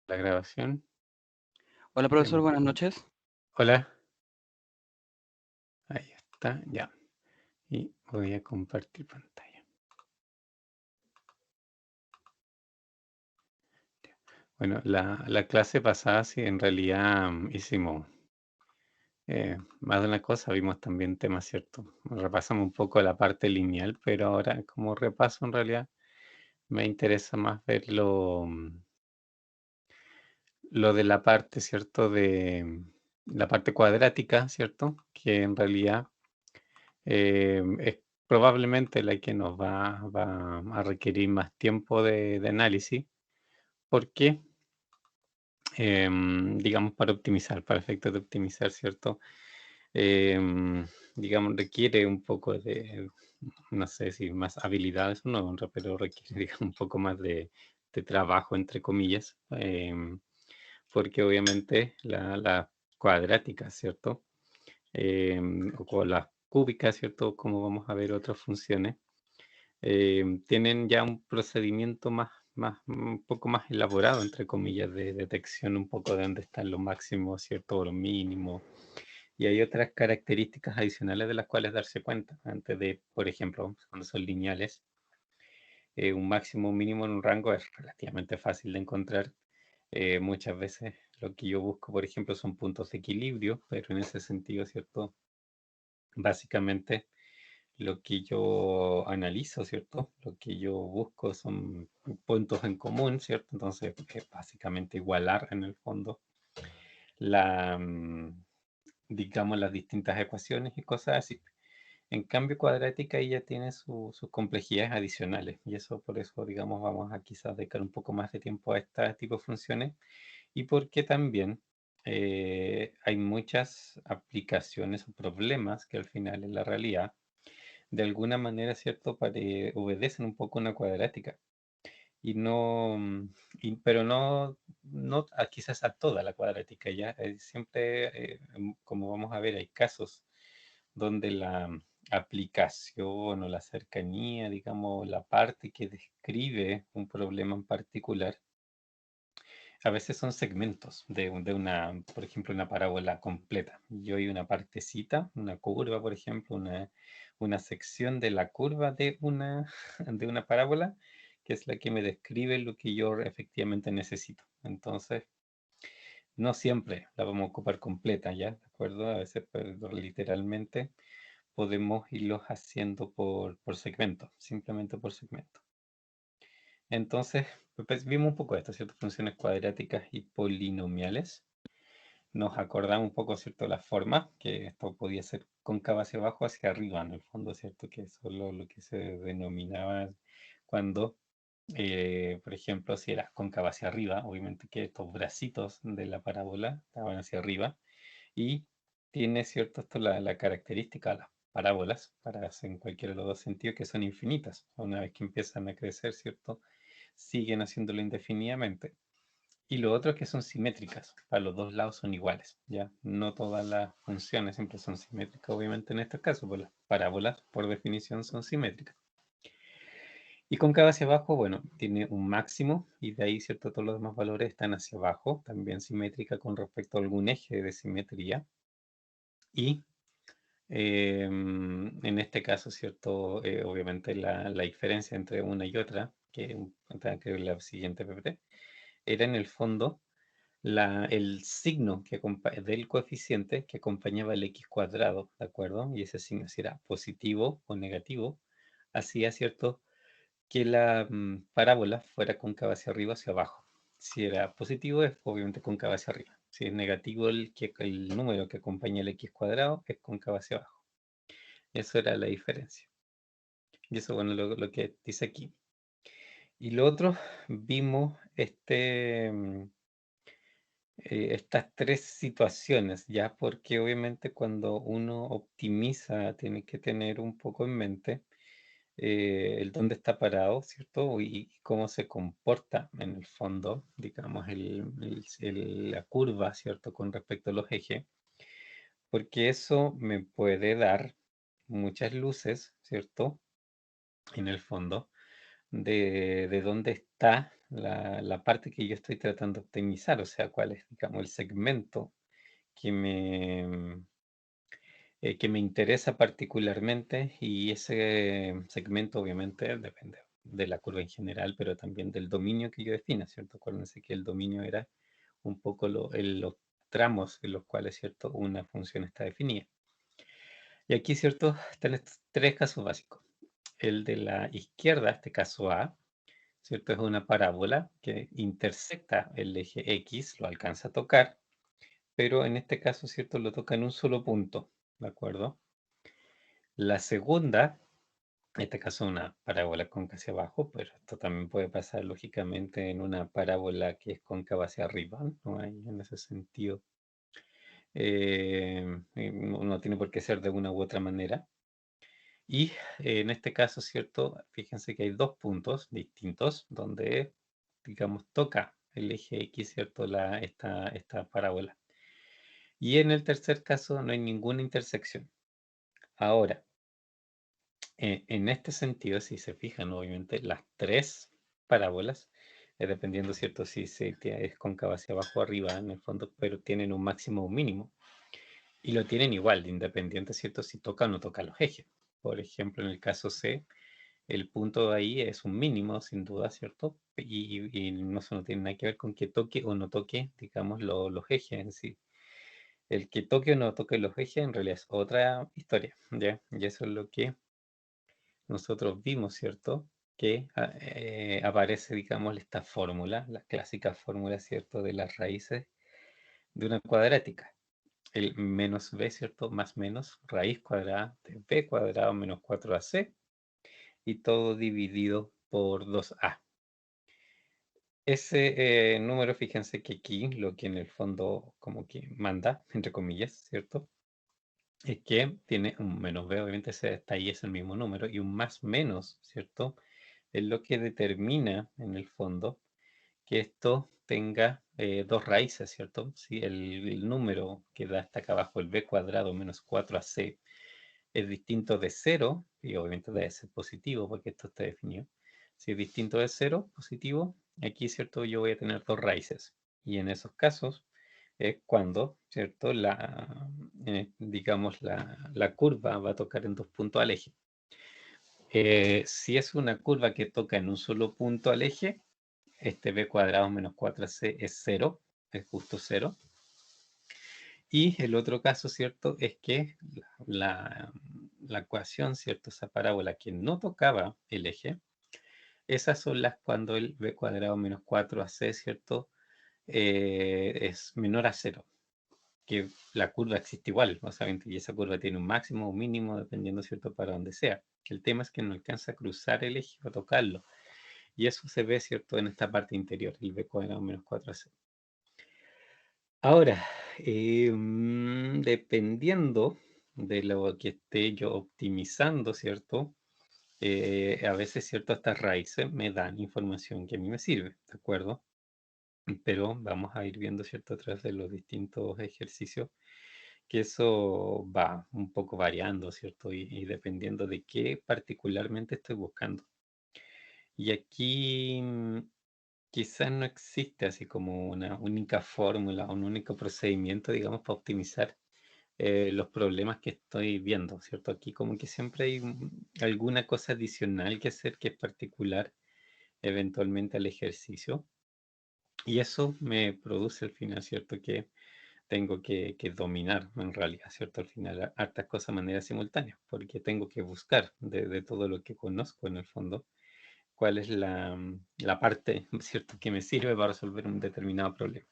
La grabación. Hola, profesor, Em, buenas noches. Hola, ahí está, ya. Y voy a compartir pantalla. Bueno, la clase pasada sí, en realidad hicimos más de una cosa, vimos también temas, ¿cierto? Repasamos un poco la parte lineal, pero ahora como repaso en realidad me interesa más ver lo de la parte, ¿cierto? De la parte cuadrática, ¿cierto? Que en realidad es probablemente la que nos va a requerir más tiempo de análisis, porque, digamos, para optimizar, para efectos de optimizar, ¿cierto? Em, digamos, requiere un poco de, no sé si más habilidades o no, pero requiere, digamos, un poco más de trabajo, entre comillas, porque obviamente la cuadrática, ¿cierto? O con las cúbicas, ¿cierto? Como vamos a ver otras funciones tienen ya un procedimiento un poco más elaborado, entre comillas, de detección un poco de dónde están los máximos, ¿cierto? O los mínimos. Y hay otras características adicionales de las cuales darse cuenta. Antes de, por ejemplo, cuando son lineales, un máximo o un mínimo en un rango es relativamente fácil de encontrar. Muchas veces lo que yo busco, por ejemplo, son puntos de equilibrio, pero en ese sentido, ¿cierto? Básicamente lo que yo analizo, ¿cierto? Lo que yo busco son puntos en común, ¿cierto? Entonces, básicamente igualar en el fondo la, digamos, las distintas ecuaciones y cosas así. En cambio, cuadrática ella tiene sus complejidades adicionales y eso por eso, digamos, vamos a quizás dedicar un poco más de tiempo a este tipo de funciones y porque también hay muchas aplicaciones o problemas que al final en la realidad de alguna manera, ¿cierto? Obedecen un poco una cuadrática y no, pero no quizás a toda la cuadrática, ¿ya? Siempre, como vamos a ver, hay casos donde la aplicación o la cercanía, digamos, la parte que describe un problema en particular, a veces son segmentos de una, por ejemplo, una parábola completa. Yo hay una partecita, una curva, por ejemplo, una sección de la curva de una parábola, que es la que me describe lo que yo efectivamente necesito. Entonces, no siempre la vamos a ocupar completa, ¿ya? ¿De acuerdo? A veces, pero literalmente, podemos irlos haciendo por segmento, simplemente por segmento. Entonces, pues, vimos un poco esto, ¿cierto? Funciones cuadráticas y polinomiales. Nos acordamos un poco, ¿cierto? La forma, que esto podía ser cóncava hacia abajo, hacia arriba, en el fondo, ¿cierto? Que eso es lo que se denominaba cuando, por ejemplo, si era cóncava hacia arriba, obviamente que estos bracitos de la parábola estaban hacia arriba y tiene, ¿cierto? Esto la característica de las parábolas, para hacer en cualquiera de los dos sentidos, que son infinitas. Una vez que empiezan a crecer, ¿cierto? Siguen haciéndolo indefinidamente. Y lo otro es que son simétricas, para los dos lados son iguales, ¿ya? No todas las funciones siempre son simétricas, obviamente en este caso, pues las parábolas por definición son simétricas. Y cóncava hacia abajo, bueno, tiene un máximo y de ahí, ¿cierto? Todos los demás valores están hacia abajo, también simétrica con respecto a algún eje de simetría. Y en este caso, ¿cierto? Obviamente la diferencia entre una y otra, que es la siguiente PPT, era en el fondo el signo del coeficiente que acompañaba el x cuadrado, ¿de acuerdo? Y ese signo, si era positivo o negativo, hacía, ¿cierto?, que la parábola fuera cóncava hacia arriba o hacia abajo. Si era positivo, es obviamente cóncava hacia arriba. Si es negativo, el número que acompaña el x cuadrado es cóncava hacia abajo. Eso era la diferencia. Y eso, bueno, lo que dice aquí. Y lo otro, vimos estas tres situaciones, ya porque obviamente cuando uno optimiza tiene que tener un poco en mente el dónde está parado, ¿cierto? Y cómo se comporta en el fondo, digamos, la curva, ¿cierto? Con respecto a los ejes, porque eso me puede dar muchas luces, ¿cierto? En el fondo, de dónde está la parte que yo estoy tratando de optimizar, o sea, cuál es, digamos, el segmento que me interesa particularmente y ese segmento obviamente depende de la curva en general, pero también del dominio que yo defina, ¿cierto? Acuérdense que el dominio era un poco los tramos en los cuales, ¿cierto? Una función está definida. Y aquí, ¿cierto? Están estos tres casos básicos. El de la izquierda, este caso A, ¿cierto? Es una parábola que intersecta el eje X, lo alcanza a tocar, pero en este caso, ¿cierto? Lo toca en un solo punto, ¿de acuerdo? La segunda, en este caso una parábola cóncava hacia abajo, pero esto también puede pasar lógicamente en una parábola que es cóncava hacia arriba, ¿no? Hay en ese sentido, no tiene por qué ser de una u otra manera. Y en este caso, ¿cierto? Fíjense que hay dos puntos distintos donde, digamos, toca el eje X, ¿cierto? Esta parábola. Y en el tercer caso no hay ninguna intersección. Ahora, en este sentido, si se fijan, obviamente, las tres parábolas, dependiendo, ¿cierto? Si es cóncava hacia abajo o arriba, en el fondo, pero tienen un máximo o un mínimo. Y lo tienen igual, independiente, ¿cierto? Si toca o no toca los ejes. Por ejemplo, en el caso C, el punto ahí es un mínimo, sin duda, ¿cierto? Y no, eso no tiene nada que ver con que toque o no toque, digamos, los ejes en sí. El que toque o no toque los ejes en realidad es otra historia, ¿ya? Y eso es lo que nosotros vimos, ¿cierto? Que aparece, digamos, esta fórmula, la clásica fórmula, ¿cierto? De las raíces de una cuadrática. El menos b, ¿cierto? Más menos raíz cuadrada de b cuadrado menos 4ac y todo dividido por 2a. Ese número, fíjense que aquí lo que en el fondo como que manda, entre comillas, ¿cierto? Es que tiene un menos b, obviamente está ahí es el mismo número, y un más menos, ¿cierto? Es lo que determina en el fondo que esto tenga dos raíces, ¿cierto? Si el número que da hasta acá abajo, el b cuadrado menos 4ac, es distinto de 0, y obviamente debe ser positivo porque esto está definido. Si es distinto de 0, positivo, aquí, ¿cierto? Yo voy a tener dos raíces. Y en esos casos es cuando, ¿cierto? Digamos, la curva va a tocar en dos puntos al eje. Si es una curva que toca en un solo punto al eje, este b cuadrado menos 4c es 0, es justo 0. Y el otro caso, ¿cierto? Es que la ecuación, ¿cierto? Esa parábola que no tocaba el eje, esas son las cuando el b cuadrado menos 4ac, ¿cierto? Es menor a 0, que la curva existe igual, o sea, y esa curva tiene un máximo o un mínimo, dependiendo, ¿cierto? Para donde sea. El tema es que no alcanza a cruzar el eje o tocarlo. Y eso se ve, ¿cierto? En esta parte interior, el b cuadrado menos 4ac. Ahora, dependiendo de lo que esté yo optimizando, ¿cierto? A veces, ¿cierto? Estas raíces me dan información que a mí me sirve, ¿de acuerdo? Pero vamos a ir viendo, ¿cierto? A través de los distintos ejercicios, que eso va un poco variando, ¿cierto? Y dependiendo de qué particularmente estoy buscando. Y aquí quizás no existe así como una única fórmula, un único procedimiento, digamos, para optimizar los problemas que estoy viendo, ¿cierto? Aquí como que siempre hay alguna cosa adicional que hacer que es particular eventualmente al ejercicio. Y eso me produce al final, ¿cierto? Que tengo que dominar en realidad, ¿cierto? Al final, hartas cosas de manera simultánea, porque tengo que buscar de todo lo que conozco en el fondo, cuál es la parte, ¿cierto?, que me sirve para resolver un determinado problema.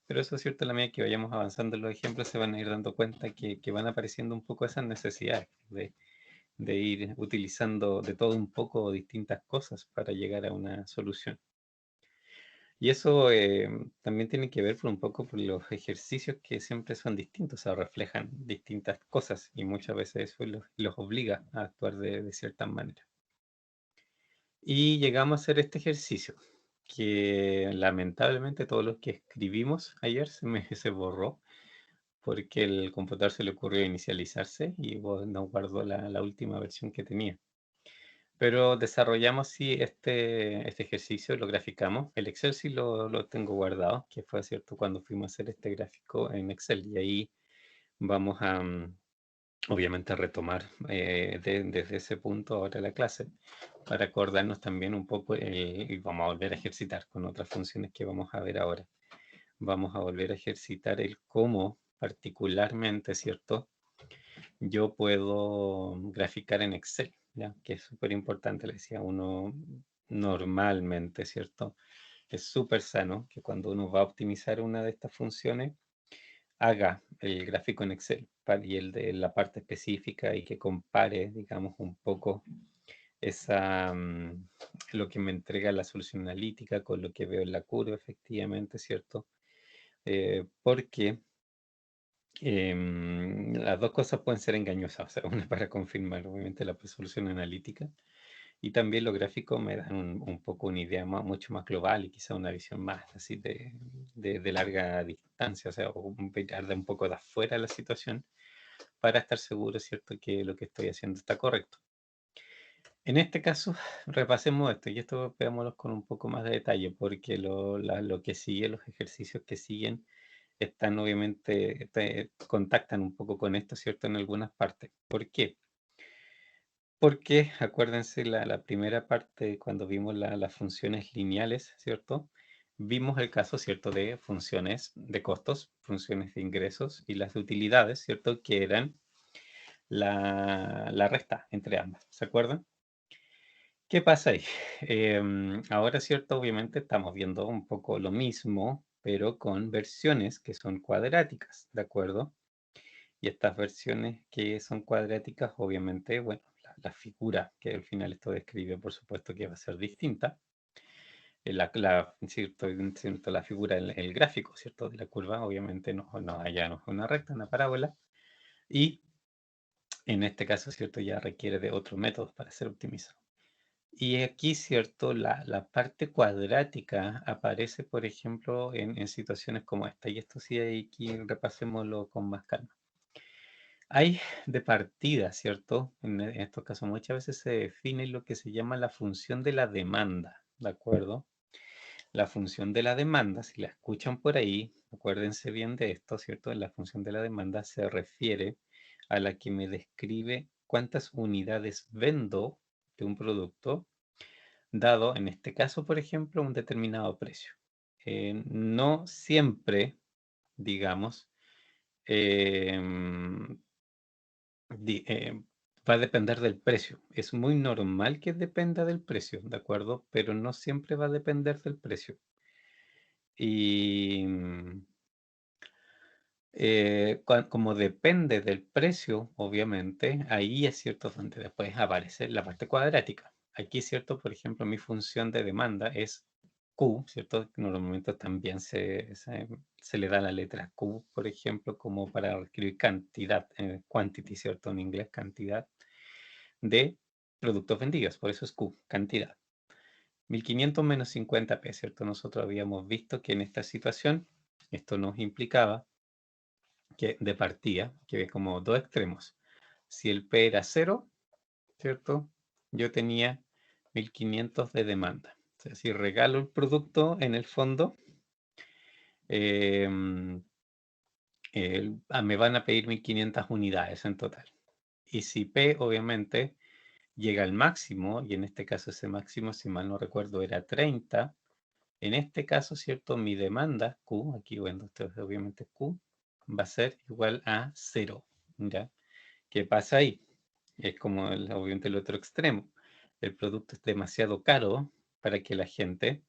Pero eso es cierto, a la medida que vayamos avanzando en los ejemplos, se van a ir dando cuenta que van apareciendo un poco esas necesidades de ir utilizando de todo un poco distintas cosas para llegar a una solución. Y eso también tiene que ver por un poco por los ejercicios que siempre son distintos, o sea, reflejan distintas cosas y muchas veces eso los obliga a actuar de cierta manera. Y llegamos a hacer este ejercicio, que lamentablemente todos los que escribimos ayer se borró, porque el computador se le ocurrió inicializarse y no guardó la última versión que tenía. Pero desarrollamos sí este ejercicio, lo graficamos. El Excel sí lo tengo guardado, que fue cierto cuando fuimos a hacer este gráfico en Excel. Y ahí vamos a, obviamente, a retomar desde ese punto ahora la clase, para acordarnos también un poco y vamos a volver a ejercitar con otras funciones que vamos a ver ahora. Vamos a volver a ejercitar el cómo particularmente, ¿cierto? Yo puedo graficar en Excel, ¿ya? Que es súper importante, le decía uno normalmente, ¿cierto? Es súper sano que cuando uno va a optimizar una de estas funciones, haga el gráfico en Excel y el de la parte específica y que compare, digamos, un poco esa, lo que me entrega la solución analítica con lo que veo en la curva, efectivamente, ¿cierto? Porque las dos cosas pueden ser engañosas, o sea, una para confirmar obviamente la resolución analítica y también los gráficos me dan un poco una idea mucho más global y quizá una visión más así de larga distancia, o sea, mirar de un poco de afuera la situación para estar seguro, ¿cierto?, que lo que estoy haciendo está correcto. En este caso, repasemos esto y esto veámoslo con un poco más de detalle porque lo que sigue, los ejercicios que siguen, están obviamente, contactan un poco con esto, ¿cierto? En algunas partes. ¿Por qué? Porque acuérdense la primera parte cuando vimos las funciones lineales, ¿cierto? Vimos el caso, ¿cierto? De funciones de costos, funciones de ingresos y las de utilidades, ¿cierto? Que eran la resta entre ambas, ¿se acuerdan? ¿Qué pasa ahí? Ahora, ¿cierto? Obviamente estamos viendo un poco lo mismo, pero con versiones que son cuadráticas, ¿de acuerdo? Y estas versiones que son cuadráticas, obviamente, bueno, la figura que al final esto describe, por supuesto que va a ser distinta. ¿Cierto? La figura, el gráfico, ¿cierto? De la curva, obviamente ya no es una recta, una parábola. Y en este caso, ¿cierto? Ya requiere de otros métodos para ser optimizado. Y aquí, ¿cierto? La parte cuadrática aparece, por ejemplo, en situaciones como esta. Y esto sí, aquí repasémoslo con más calma. Hay de partida, ¿cierto? En estos casos muchas veces se define lo que se llama la función de la demanda, ¿de acuerdo? La función de la demanda, si la escuchan por ahí, acuérdense bien de esto, ¿cierto? La función de la demanda se refiere a la que me describe cuántas unidades vendo de un producto, dado en este caso, por ejemplo, un determinado precio. No siempre, digamos, em, Di- eh, va a depender del precio. Es muy normal que dependa del precio, ¿de acuerdo? Pero no siempre va a depender del precio. Y como depende del precio, obviamente, ahí es cierto donde después aparece la parte cuadrática. Aquí es cierto, por ejemplo, mi función de demanda es Q, ¿cierto? Normalmente también se le da la letra Q, por ejemplo, como para escribir cantidad, quantity, ¿cierto? En inglés, cantidad de productos vendidos, por eso es Q, cantidad. 1500 menos 50p, ¿cierto? Nosotros habíamos visto que en esta situación esto nos implicaba que de partida, que es como dos extremos. Si el P era 0, ¿cierto? Yo tenía 1500 de demanda. O sea, si regalo el producto en el fondo, em, me van a pedir 1500 unidades en total. Y si P, obviamente, llega al máximo, y en este caso ese máximo, si mal no recuerdo, era 30. En este caso, ¿cierto? Mi demanda, Q, aquí bueno, esto es obviamente Q, va a ser igual a 0, ¿ya? ¿Qué pasa ahí? Es como obviamente el otro extremo. El producto es demasiado caro para que la gente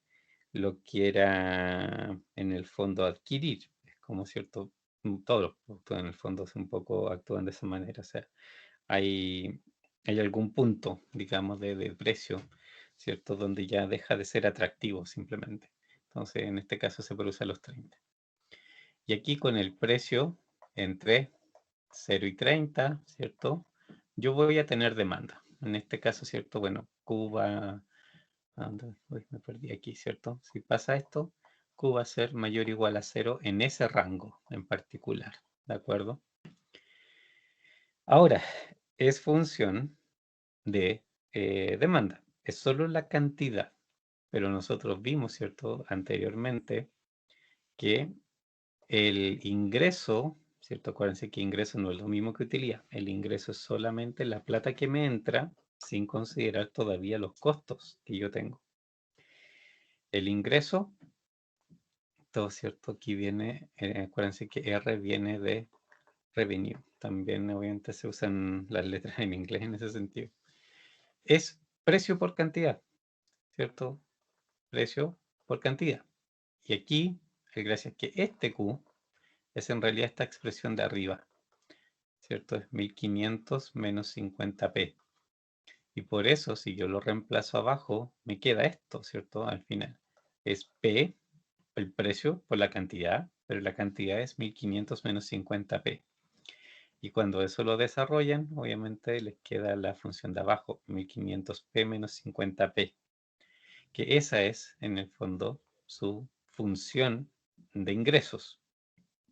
lo quiera en el fondo adquirir. Es como cierto, todos los productos en el fondo un poco actúan de esa manera. O sea, hay, hay algún punto, digamos, de precio, ¿cierto? Donde ya deja de ser atractivo simplemente. Entonces, en este caso se produce a los 30. Y aquí con el precio entre 0 y 30, ¿cierto? Yo voy a tener demanda. En este caso, ¿cierto? Bueno, Cuba, me perdí aquí, ¿cierto? Si pasa esto, Q va a ser mayor o igual a 0 en ese rango en particular, ¿de acuerdo? Ahora, es función de demanda, es solo la cantidad. Pero nosotros vimos, ¿cierto?, anteriormente que el ingreso, ¿cierto? Acuérdense que ingreso no es lo mismo que utilidad. El ingreso es solamente la plata que me entra sin considerar todavía los costos que yo tengo. El ingreso, todo cierto, aquí viene, acuérdense que R viene de revenue. También obviamente se usan las letras en inglés en ese sentido. Es precio por cantidad, ¿cierto? Precio por cantidad. Y aquí, gracias que este Q es en realidad esta expresión de arriba, ¿cierto? Es 1500 menos 50p. Y por eso, si yo lo reemplazo abajo, me queda esto, ¿cierto? Al final. Es P, el precio por la cantidad, pero la cantidad es 1500 menos 50p. Y cuando eso lo desarrollan, obviamente les queda la función de abajo, 1500p menos 50p. Que esa es, en el fondo, su función de ingresos.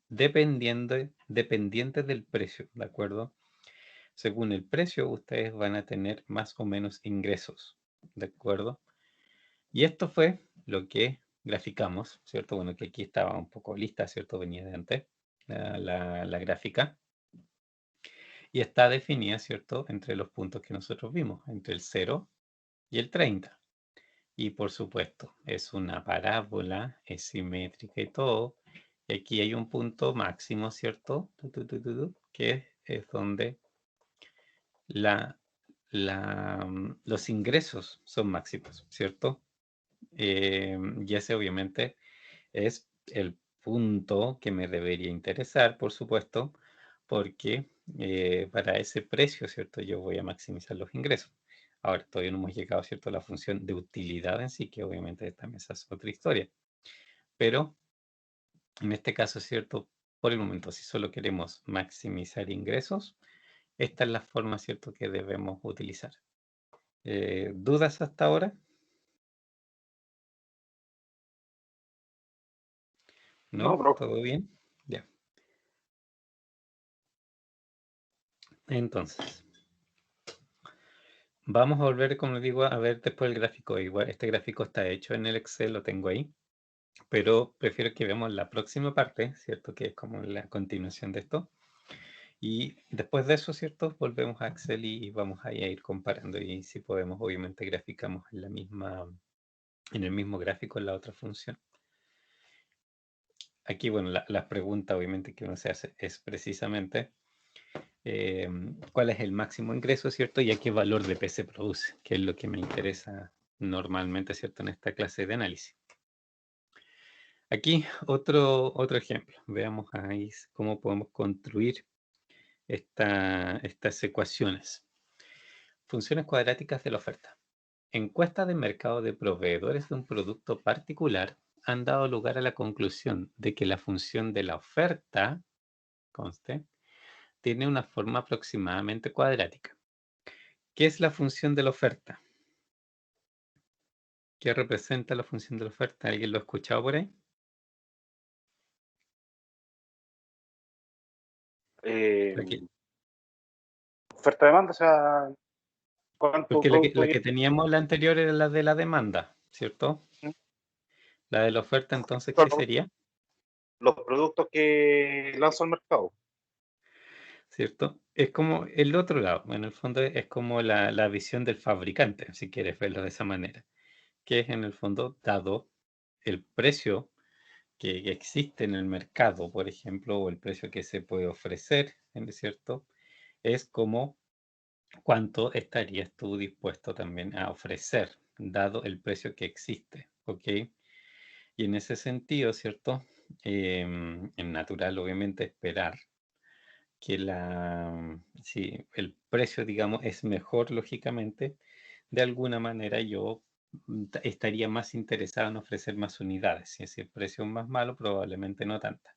Dependiente del precio, ¿de acuerdo? Según el precio, ustedes van a tener más o menos ingresos, ¿de acuerdo? Y esto fue lo que graficamos, ¿cierto? Bueno, que aquí estaba un poco lista, ¿cierto? Venía de antes la gráfica. Y está definida, ¿cierto? Entre los puntos que nosotros vimos, entre el 0 y el 30. Y por supuesto, es una parábola, es simétrica y todo. Y aquí hay un punto máximo, ¿cierto? Que es donde los ingresos son máximos, ¿cierto? Y ese obviamente es el punto que me debería interesar, por supuesto, porque para ese precio, ¿cierto? Yo voy a maximizar los ingresos. Ahora, todavía no hemos llegado, ¿cierto?, a la función de utilidad en sí, que obviamente también esa es otra historia. Pero en este caso, ¿cierto? Por el momento, si solo queremos maximizar ingresos, esta es la forma, ¿cierto?, que debemos utilizar. ¿Dudas hasta ahora? No, ¿No? profe. ¿Todo bien? Ya. Entonces, vamos a volver, como les digo, a ver después el gráfico. Igual, este gráfico está hecho en el Excel, lo tengo ahí, pero prefiero que veamos la próxima parte, ¿cierto? Que es como la continuación de esto. Y después de eso, ¿cierto? Volvemos a Excel y vamos a ir comparando. Y si podemos, obviamente, graficamos en el mismo gráfico en la otra función. Aquí, bueno, la pregunta, obviamente, que uno se hace es precisamente cuál es el máximo ingreso, ¿cierto? Y a qué valor de P se produce, que es lo que me interesa normalmente, ¿cierto? En esta clase de análisis. Aquí otro ejemplo. Veamos ahí cómo podemos construir estas ecuaciones. Funciones cuadráticas de la oferta. Encuestas de mercado de proveedores de un producto particular han dado lugar a la conclusión de que la función de la oferta, conste, tiene una forma aproximadamente cuadrática. ¿Qué es la función de la oferta? ¿Qué representa la función de la oferta? ¿Alguien lo ha escuchado por ahí? Eh, La que- Oferta-demanda, o sea, ¿cuánto porque la que, producto la hay? que teníamos la anterior era la de la demanda, ¿cierto? ¿Mm? La de la oferta, entonces, ¿qué Claro, sería? los productos que lanza al mercado. ¿Cierto? Es como el otro lado, en el fondo es como la visión del fabricante, si quieres verlo de esa manera, que es en el fondo dado el precio que existe en el mercado, por ejemplo, o el precio que se puede ofrecer, ¿es cierto? Es como cuánto estarías tú dispuesto también a ofrecer, dado el precio que existe, ¿ok? Y en ese sentido, ¿cierto? Es natural, obviamente, esperar que si el precio, digamos, es mejor, lógicamente, de alguna manera yo estaría más interesado en ofrecer más unidades. Si ese precio es más malo, probablemente no tantas.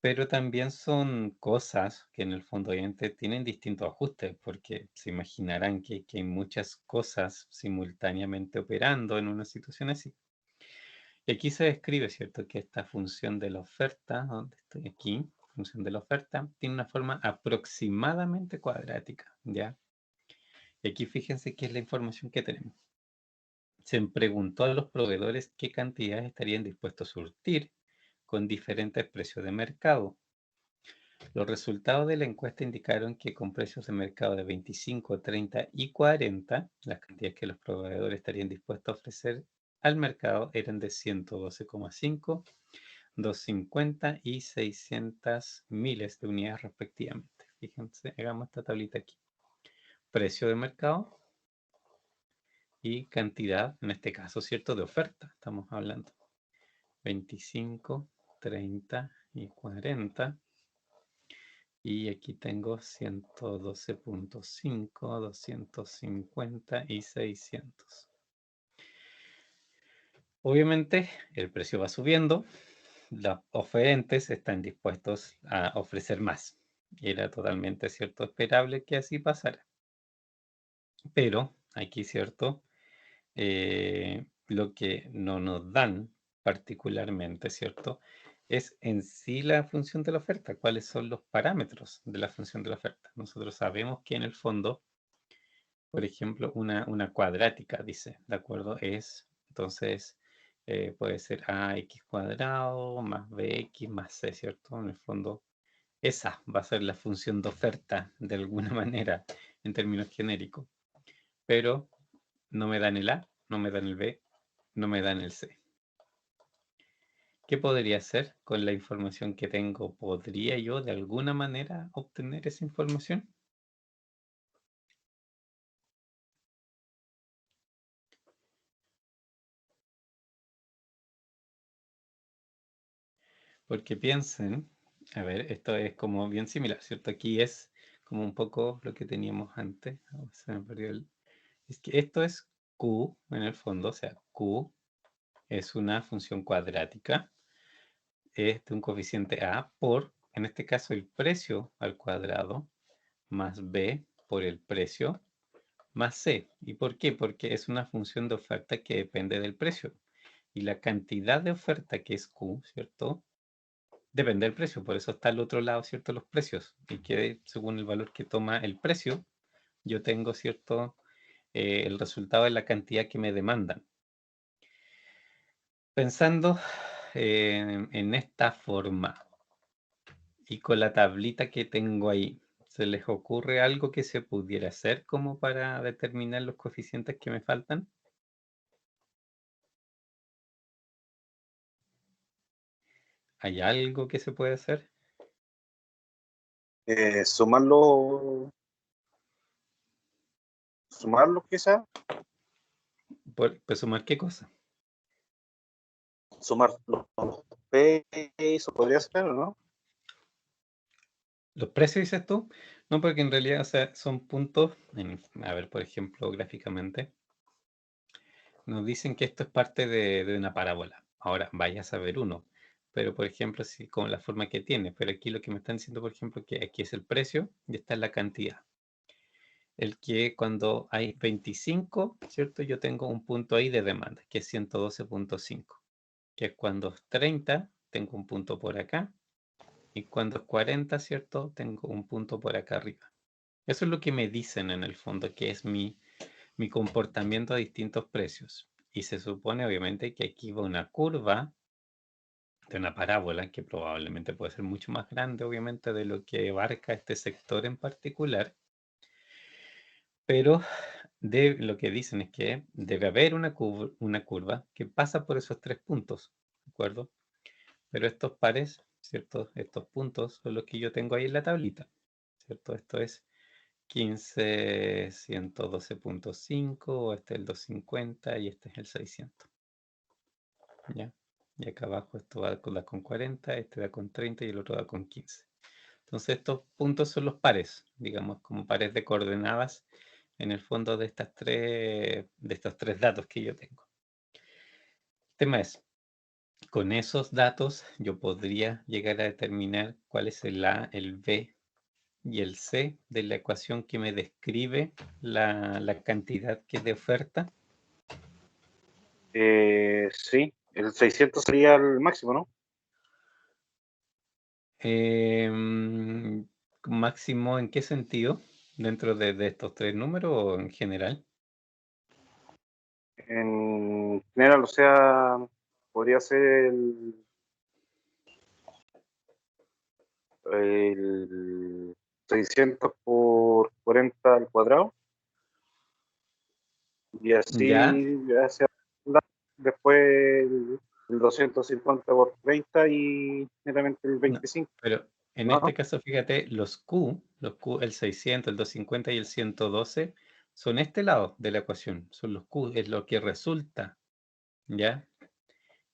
Pero también son cosas que en el fondo obviamente tienen distintos ajustes, porque se imaginarán que hay muchas cosas simultáneamente operando en una situación así. Y aquí se describe, ¿cierto?, que esta función de la oferta, donde estoy aquí, función de la oferta, tiene una forma aproximadamente cuadrática, ¿ya? Y aquí fíjense qué es la información que tenemos. Se preguntó a los proveedores qué cantidades estarían dispuestos a surtir con diferentes precios de mercado. Los resultados de la encuesta indicaron que con precios de mercado de 25, 30 y 40, las cantidades que los proveedores estarían dispuestos a ofrecer al mercado eran de 112,5, 250 y 600 miles de unidades respectivamente. Fíjense, hagamos esta tablita aquí. Precio de mercado y cantidad, en este caso, ¿cierto? De oferta, estamos hablando. 25, 30 y 40. Y aquí tengo 112.5, 250 y 600. Obviamente, el precio va subiendo. Los oferentes están dispuestos a ofrecer más. Era totalmente cierto, esperable que así pasara. Pero aquí, cierto, lo que no nos dan particularmente, ¿cierto? Es en sí la función de la oferta, cuáles son los parámetros de la función de la oferta. Nosotros sabemos que en el fondo, por ejemplo, una cuadrática, dice, ¿de acuerdo? Entonces, puede ser ax cuadrado más bx más c, ¿cierto? En el fondo, esa va a ser la función de oferta, de alguna manera, en términos genéricos. Pero no me dan el A, no me dan el B, no me dan el C. ¿Qué podría hacer con la información que tengo? ¿Podría yo de alguna manera obtener esa información? Porque piensen, a ver, esto es como bien similar, ¿cierto? Aquí es como un poco lo que teníamos antes. Oh, se me perdió Es que esto es Q en el fondo, o sea, Q es una función cuadrática, es de un coeficiente A por, en este caso, el precio al cuadrado, más B por el precio, más C. ¿Y por qué? Porque es una función de oferta que depende del precio. Y la cantidad de oferta que es Q, ¿cierto? Depende del precio, por eso está al otro lado, ¿cierto? Los precios. Y que según el valor que toma el precio, yo tengo, ¿cierto? El resultado de la cantidad que me demandan. Pensando en esta forma y con la tablita que tengo ahí, ¿se les ocurre algo que se pudiera hacer como para determinar los coeficientes que me faltan? ¿Hay algo que se puede hacer? Sumarlo quizás, ¿Pues sumar qué cosa? sumar los P, eso podría ser, ¿no? ¿Los precios dices tú? No, porque en realidad, o sea, son puntos, a ver, por ejemplo, gráficamente, nos dicen que esto es parte de una parábola. Ahora, vaya a saber uno. Pero, por ejemplo, si con la forma que tiene. Pero aquí lo que me están diciendo, por ejemplo, que aquí es el precio y esta es la cantidad. El que cuando hay 25, ¿cierto? Yo tengo un punto ahí de demanda, que es 112.5. Que es cuando es 30, tengo un punto por acá. Y cuando es 40, ¿cierto? Tengo un punto por acá arriba. Eso es lo que me dicen en el fondo, que es mi comportamiento a distintos precios. Y se supone, obviamente, que aquí va una curva de una parábola que probablemente puede ser mucho más grande, obviamente, de lo que abarca este sector en particular. Pero lo que dicen es que debe haber una curva que pasa por esos tres puntos, ¿de acuerdo? Pero estos pares, ¿cierto? Estos puntos son los que yo tengo ahí en la tablita, ¿cierto? Esto es 15, 112.5, este es el 250 y este es el 600. ¿Ya? Y acá abajo esto va con 40, este va con 30 y el otro va con 15. Entonces estos puntos son los pares, digamos, como pares de coordenadas en el fondo de estos tres datos que yo tengo. El tema es, con esos datos yo podría llegar a determinar cuál es el A, el B y el C de la ecuación que me describe la cantidad que es de oferta. Sí, el 600 sería el máximo, ¿no? Máximo, ¿en qué sentido? dentro de estos tres números o en general? En general, o sea, podría ser el 600 por 40 al cuadrado y Ya, así hacia adelante. Después el 250 por 30 y netamente el no, 25, pero en este ¿no? caso, fíjate, los Q, el 600, el 250 y el 112 son este lado de la ecuación, son los Q, es lo que resulta, ¿ya?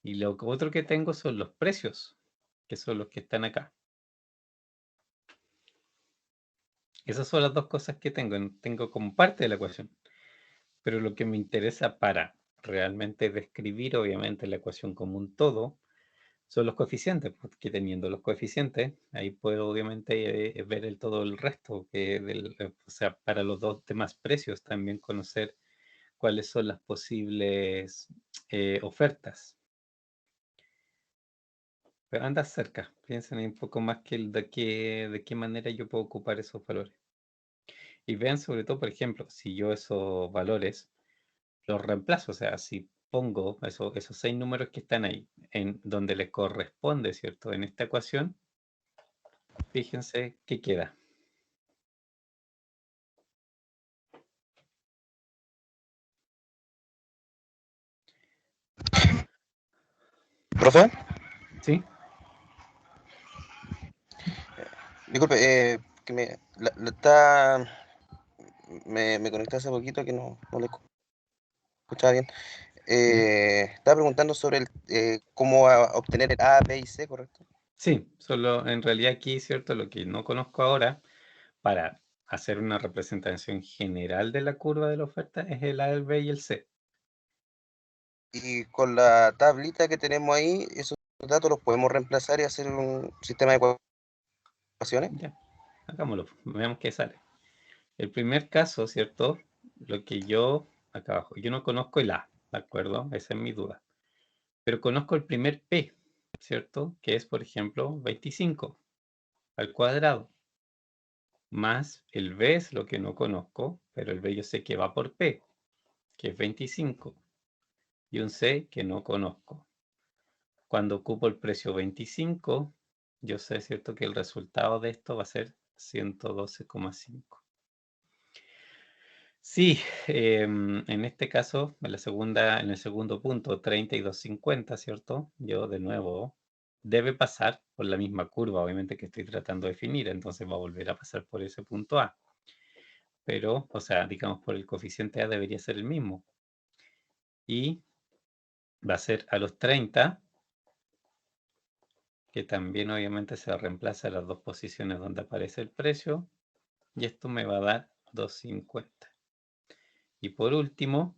Y lo otro que tengo son los precios, que son los que están acá. Esas son las dos cosas que tengo como parte de la ecuación. Pero lo que me interesa para realmente describir, obviamente, la ecuación como un todo, son los coeficientes, porque teniendo los coeficientes, ahí puedo obviamente ver todo el resto, o sea, para los dos demás precios también conocer cuáles son las posibles ofertas. Pero anda cerca, piensen ahí un poco más que de qué manera yo puedo ocupar esos valores. Y vean sobre todo, por ejemplo, si yo esos valores los reemplazo, o sea, si pongo esos seis números que están ahí, en donde les corresponde, ¿cierto? En esta ecuación, fíjense qué queda. Profe, ¿Sí? disculpe, que me conecté hace poquito que no le escuchaba bien. ¿Ya? Estaba preguntando sobre cómo obtener el A, B y C, ¿correcto? Sí, solo en realidad aquí, ¿cierto? Lo que no conozco ahora, para hacer una representación general de la curva de la oferta, es el A, el B y el C. Y con la tablita que tenemos ahí, esos datos los podemos reemplazar y hacer un sistema de ecuaciones. Ya, hagámoslo, veamos qué sale. El primer caso, ¿cierto? Lo que yo, acá abajo, yo no conozco el A, ¿de acuerdo? Esa es mi duda. Pero conozco el primer P, ¿cierto? Que es, por ejemplo, 25 al cuadrado. Más el B es lo que no conozco, pero el B yo sé que va por P, que es 25. Y un C que no conozco. Cuando ocupo el precio 25, yo sé, ¿cierto? Que el resultado de esto va a ser 112,5. Sí, en este caso, en el segundo punto, 32,50, ¿cierto? Yo de nuevo debe pasar por la misma curva, obviamente que estoy tratando de definir, entonces va a volver a pasar por ese punto A. Pero, o sea, digamos por el coeficiente A debería ser el mismo. Y va a ser a los 30, que también obviamente se reemplaza las dos posiciones donde aparece el precio, y esto me va a dar 2,50. Y por último,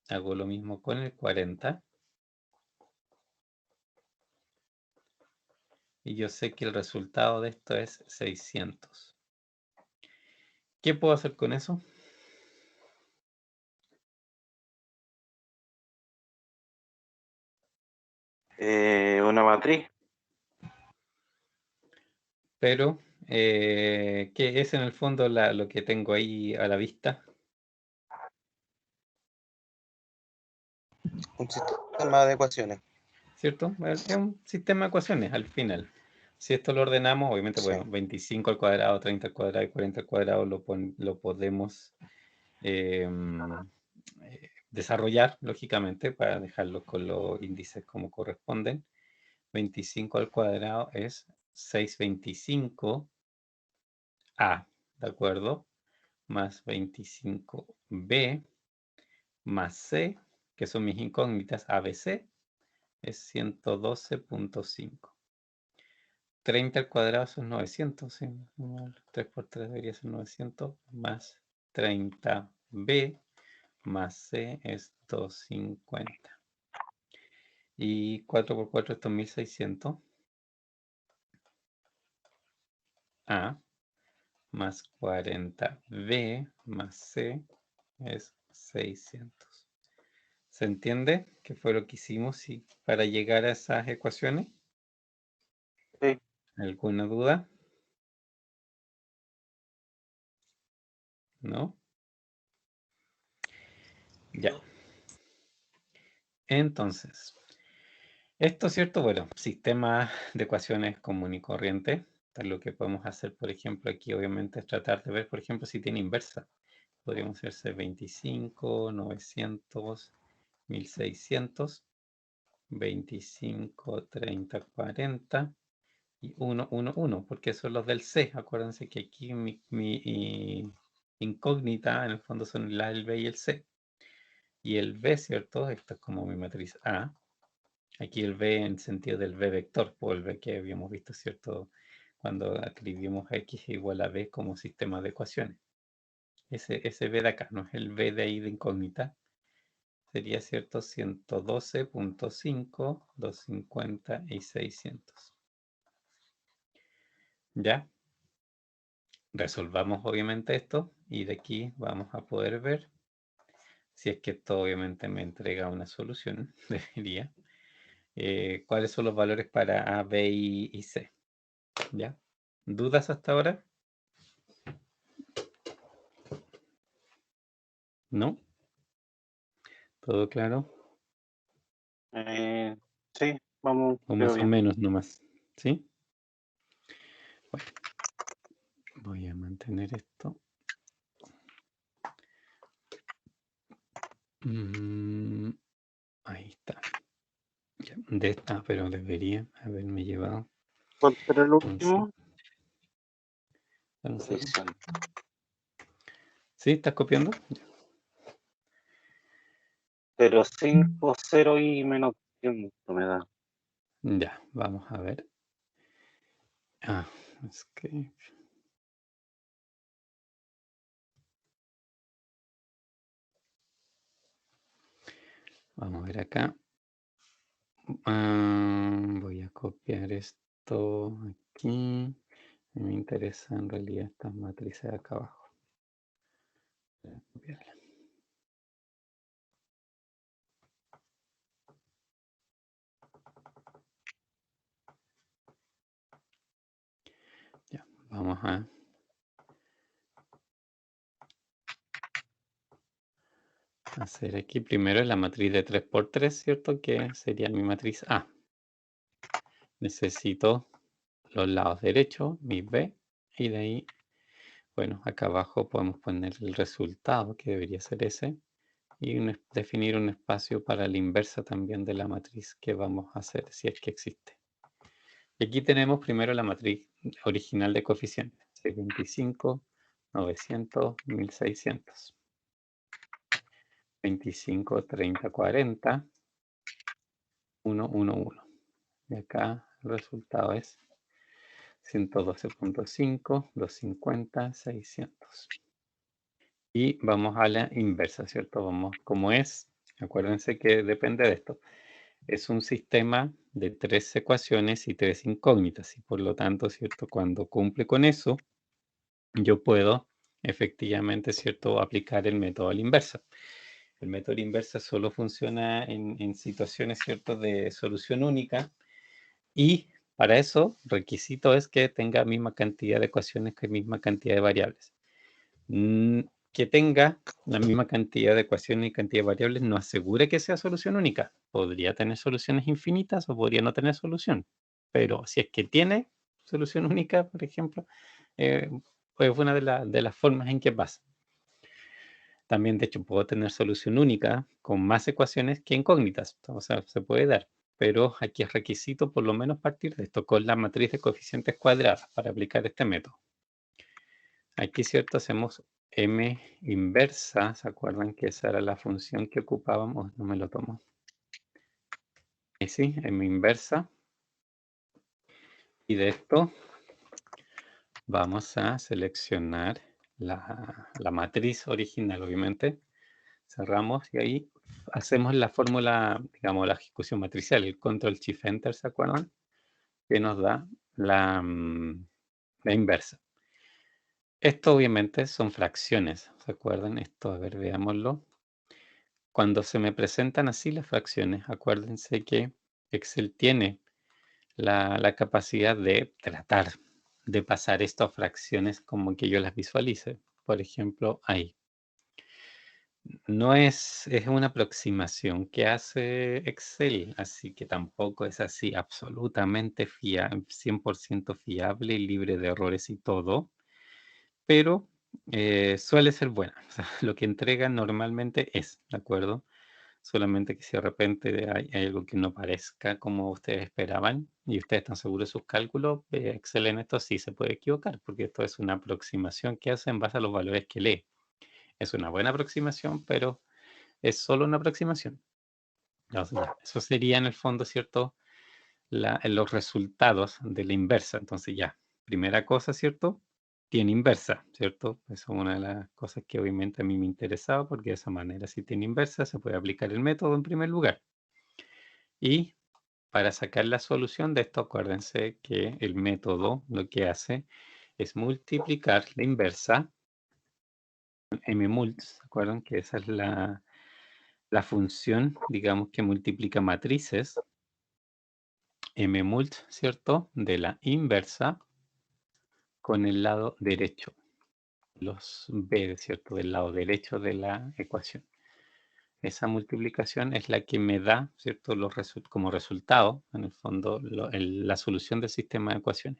hago lo mismo con el 40. Y yo sé que el resultado de esto es 600. ¿Qué puedo hacer con eso? Una matriz. Pero, ¿qué es en el fondo lo que tengo ahí a la vista? Un sistema de ecuaciones. ¿Cierto? Es un sistema de ecuaciones al final. Si esto lo ordenamos, obviamente, Sí. bueno, 25 al cuadrado, 30 al cuadrado y 40 al cuadrado lo podemos desarrollar, lógicamente, para dejarlos con los índices como corresponden. 25 al cuadrado es 625A, ¿de acuerdo? Más 25B más C, que son mis incógnitas ABC, es 112,5. 30 al cuadrado son 900, ¿sí? 3 por 3 debería ser 900, más 30B más C es 250. Y 4 por 4 esto es 1600. A más 40B más C es 600. ¿Se entiende qué fue lo que hicimos para llegar a esas ecuaciones? Sí. ¿Alguna duda? ¿No? Ya. Entonces, esto, ¿cierto? Bueno, sistema de ecuaciones común y corriente. Lo que podemos hacer, por ejemplo, aquí obviamente es tratar de ver, por ejemplo, si tiene inversa. Podríamos hacerse 25, 900, 1600, 25, 30, 40 y 1, 1, 1, porque son los del C. Acuérdense que aquí mi incógnita en el fondo son la, el B y el C. Y el B, ¿cierto? Esta es como mi matriz A. Aquí el B en sentido del B vector, o el B que habíamos visto, ¿cierto? Cuando escribimos X igual a B como sistema de ecuaciones. Ese B de acá, no es el B de ahí de incógnita. Sería, ¿cierto? 112.5, 250 y 600. ¿Ya? Resolvamos obviamente esto y de aquí vamos a poder ver si es que esto obviamente me entrega una solución, debería. ¿Cuáles son los valores para A, B y C? ¿Ya? ¿Dudas hasta ahora? ¿No? ¿Todo claro? Sí, vamos, O creo más o bien. menos nomás. ¿Sí? Bueno, voy a mantener esto. Ahí está. Ya, de esta, pero debería haberme llevado. ¿Cuál será el un último? un segundo. 600. ¿Sí? ¿Estás copiando? 0,5, 0 y menos 100 me da. Ya, vamos a ver. Es que... Vamos a ver acá. Voy a copiar esto aquí. Me interesa en realidad estas matrices de acá abajo. Voy a copiarla. Ya, vamos a hacer aquí primero la matriz de 3×3, ¿cierto? Que sería mi matriz A. Necesito los lados derechos, mi B, y de ahí, bueno, acá abajo podemos poner el resultado, que debería ser ese, y definir un espacio para la inversa también de la matriz que vamos a hacer, si es que existe. Y aquí tenemos primero la matriz original de coeficientes, 625, 900, 1600. 25, 30, 40, 1, 1, 1. Y acá el resultado es 112.5, 250, 600. Y vamos a la inversa, ¿cierto? Vamos, como es, acuérdense que depende de esto. Es un sistema de 3 ecuaciones y 3 incógnitas. Y por lo tanto, ¿cierto? Cuando cumple con eso, yo puedo efectivamente, ¿cierto? Aplicar el método a la inversa. El método inversa solo funciona en situaciones, ¿cierto? De solución única. Y para eso, requisito es que tenga misma cantidad de ecuaciones que misma cantidad de variables. Que tenga la misma cantidad de ecuaciones y cantidad de variables no asegura que sea solución única. Podría tener soluciones infinitas o podría no tener solución. Pero si es que tiene solución única, por ejemplo, pues una de las formas en que pasa. También, de hecho, puedo tener solución única con más ecuaciones que incógnitas. O sea, se puede dar. Pero aquí es requisito por lo menos partir de esto con la matriz de coeficientes cuadradas para aplicar este método. Aquí, ¿cierto? Hacemos m inversa. ¿Se acuerdan que esa era la función que ocupábamos? No me lo tomo. Y sí, m inversa. Y de esto vamos a seleccionar la matriz original, obviamente. Cerramos y ahí hacemos la fórmula, digamos, la ejecución matricial, el control shift enter, ¿se acuerdan? Que nos da la inversa. Esto obviamente son fracciones, ¿se acuerdan? Esto, a ver, veámoslo. Cuando se me presentan así las fracciones, acuérdense que Excel tiene la capacidad de tratar de pasar estas fracciones como que yo las visualice. por ejemplo, ahí. No es una aproximación que hace Excel, así que tampoco es así absolutamente 100% fiable y libre de errores y todo, pero suele ser buena. O sea, lo que entrega normalmente es, ¿de acuerdo? Solamente que si de repente hay algo que no parezca como ustedes esperaban y ustedes están seguros de sus cálculos, Excel en esto sí se puede equivocar, porque esto es una aproximación que hace en base a los valores que lee. Es una buena aproximación, pero es solo una aproximación. Eso sería en el fondo, ¿cierto? Los resultados de la inversa. Entonces ya, primera cosa, ¿cierto? Tiene inversa, ¿cierto? Esa es una de las cosas que obviamente a mí me interesaba, porque de esa manera, si tiene inversa, se puede aplicar el método en primer lugar. Y para sacar la solución de esto, acuérdense que el método lo que hace es multiplicar la inversa, mmult, ¿se acuerdan? Que esa es la función, digamos, que multiplica matrices, mmult, ¿cierto? De la inversa con el lado derecho, los b, ¿cierto? Del lado derecho de la ecuación. Esa multiplicación es la que me da, ¿cierto? Como resultado, en el fondo, la solución del sistema de ecuaciones.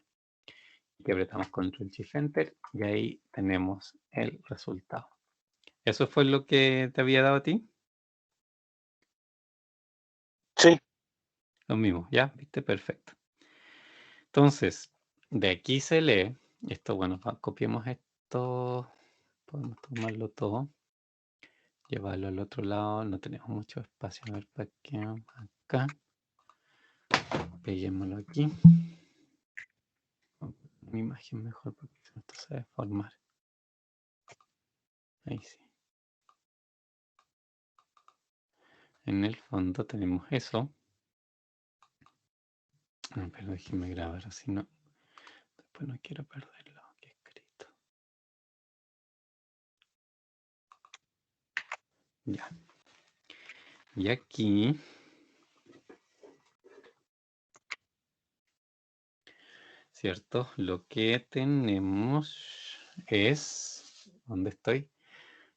Que apretamos Control Shift Enter y ahí tenemos el resultado. ¿Eso fue lo que te había dado a ti? Sí. Lo mismo, ¿ya? ¿Viste? Perfecto. Entonces, de aquí se lee, esto, bueno, copiemos esto, podemos tomarlo todo, llevarlo al otro lado, no tenemos mucho espacio, a ver, ¿para qué? Acá, peguémoslo aquí, una imagen mejor porque esto se va a deformar, ahí sí. En el fondo tenemos eso, pero déjenme grabar, así no, después no quiero perderlo aquí escrito. Ya. Y aquí, ¿cierto? Lo que tenemos es, ¿dónde estoy?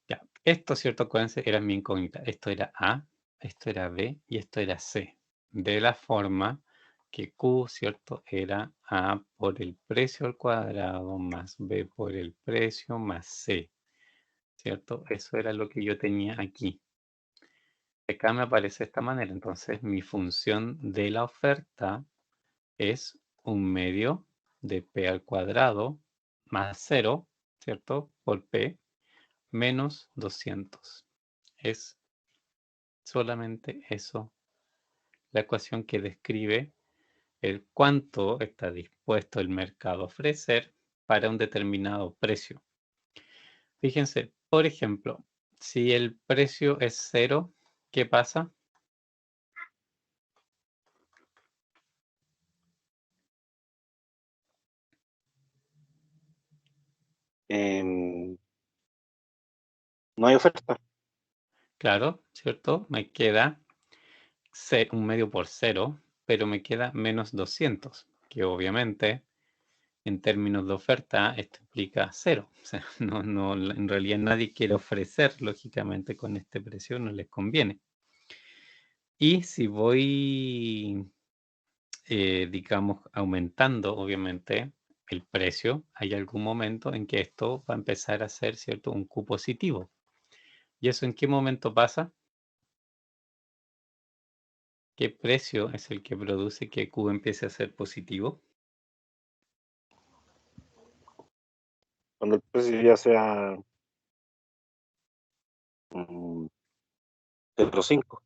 Ya, esto, ¿cierto? Acuérdense, era mi incógnita. Esto era A, esto era B y esto era C. De la forma que Q, ¿cierto? Era A por el precio al cuadrado más B por el precio más C, ¿cierto? Eso era lo que yo tenía aquí. Acá me aparece de esta manera. Entonces, mi función de la oferta es 1/2 de P al cuadrado más 0, ¿cierto? Por P menos 200. Es solamente eso, la ecuación que describe el cuánto está dispuesto el mercado a ofrecer para un determinado precio. Fíjense, por ejemplo, si el precio es 0, ¿qué pasa? No hay oferta. Claro, ¿cierto? Me queda 1/2 por 0, pero me queda menos 200, que obviamente en términos de oferta esto implica 0. O sea, en realidad nadie quiere ofrecer, lógicamente, con este precio, no les conviene. Y si voy, digamos, aumentando, obviamente, el precio, hay algún momento en que esto va a empezar a ser, ¿cierto?, un Q positivo. ¿Y eso en qué momento pasa? ¿Qué precio es el que produce que Q empiece a ser positivo? Cuando el precio ya sea 0,5.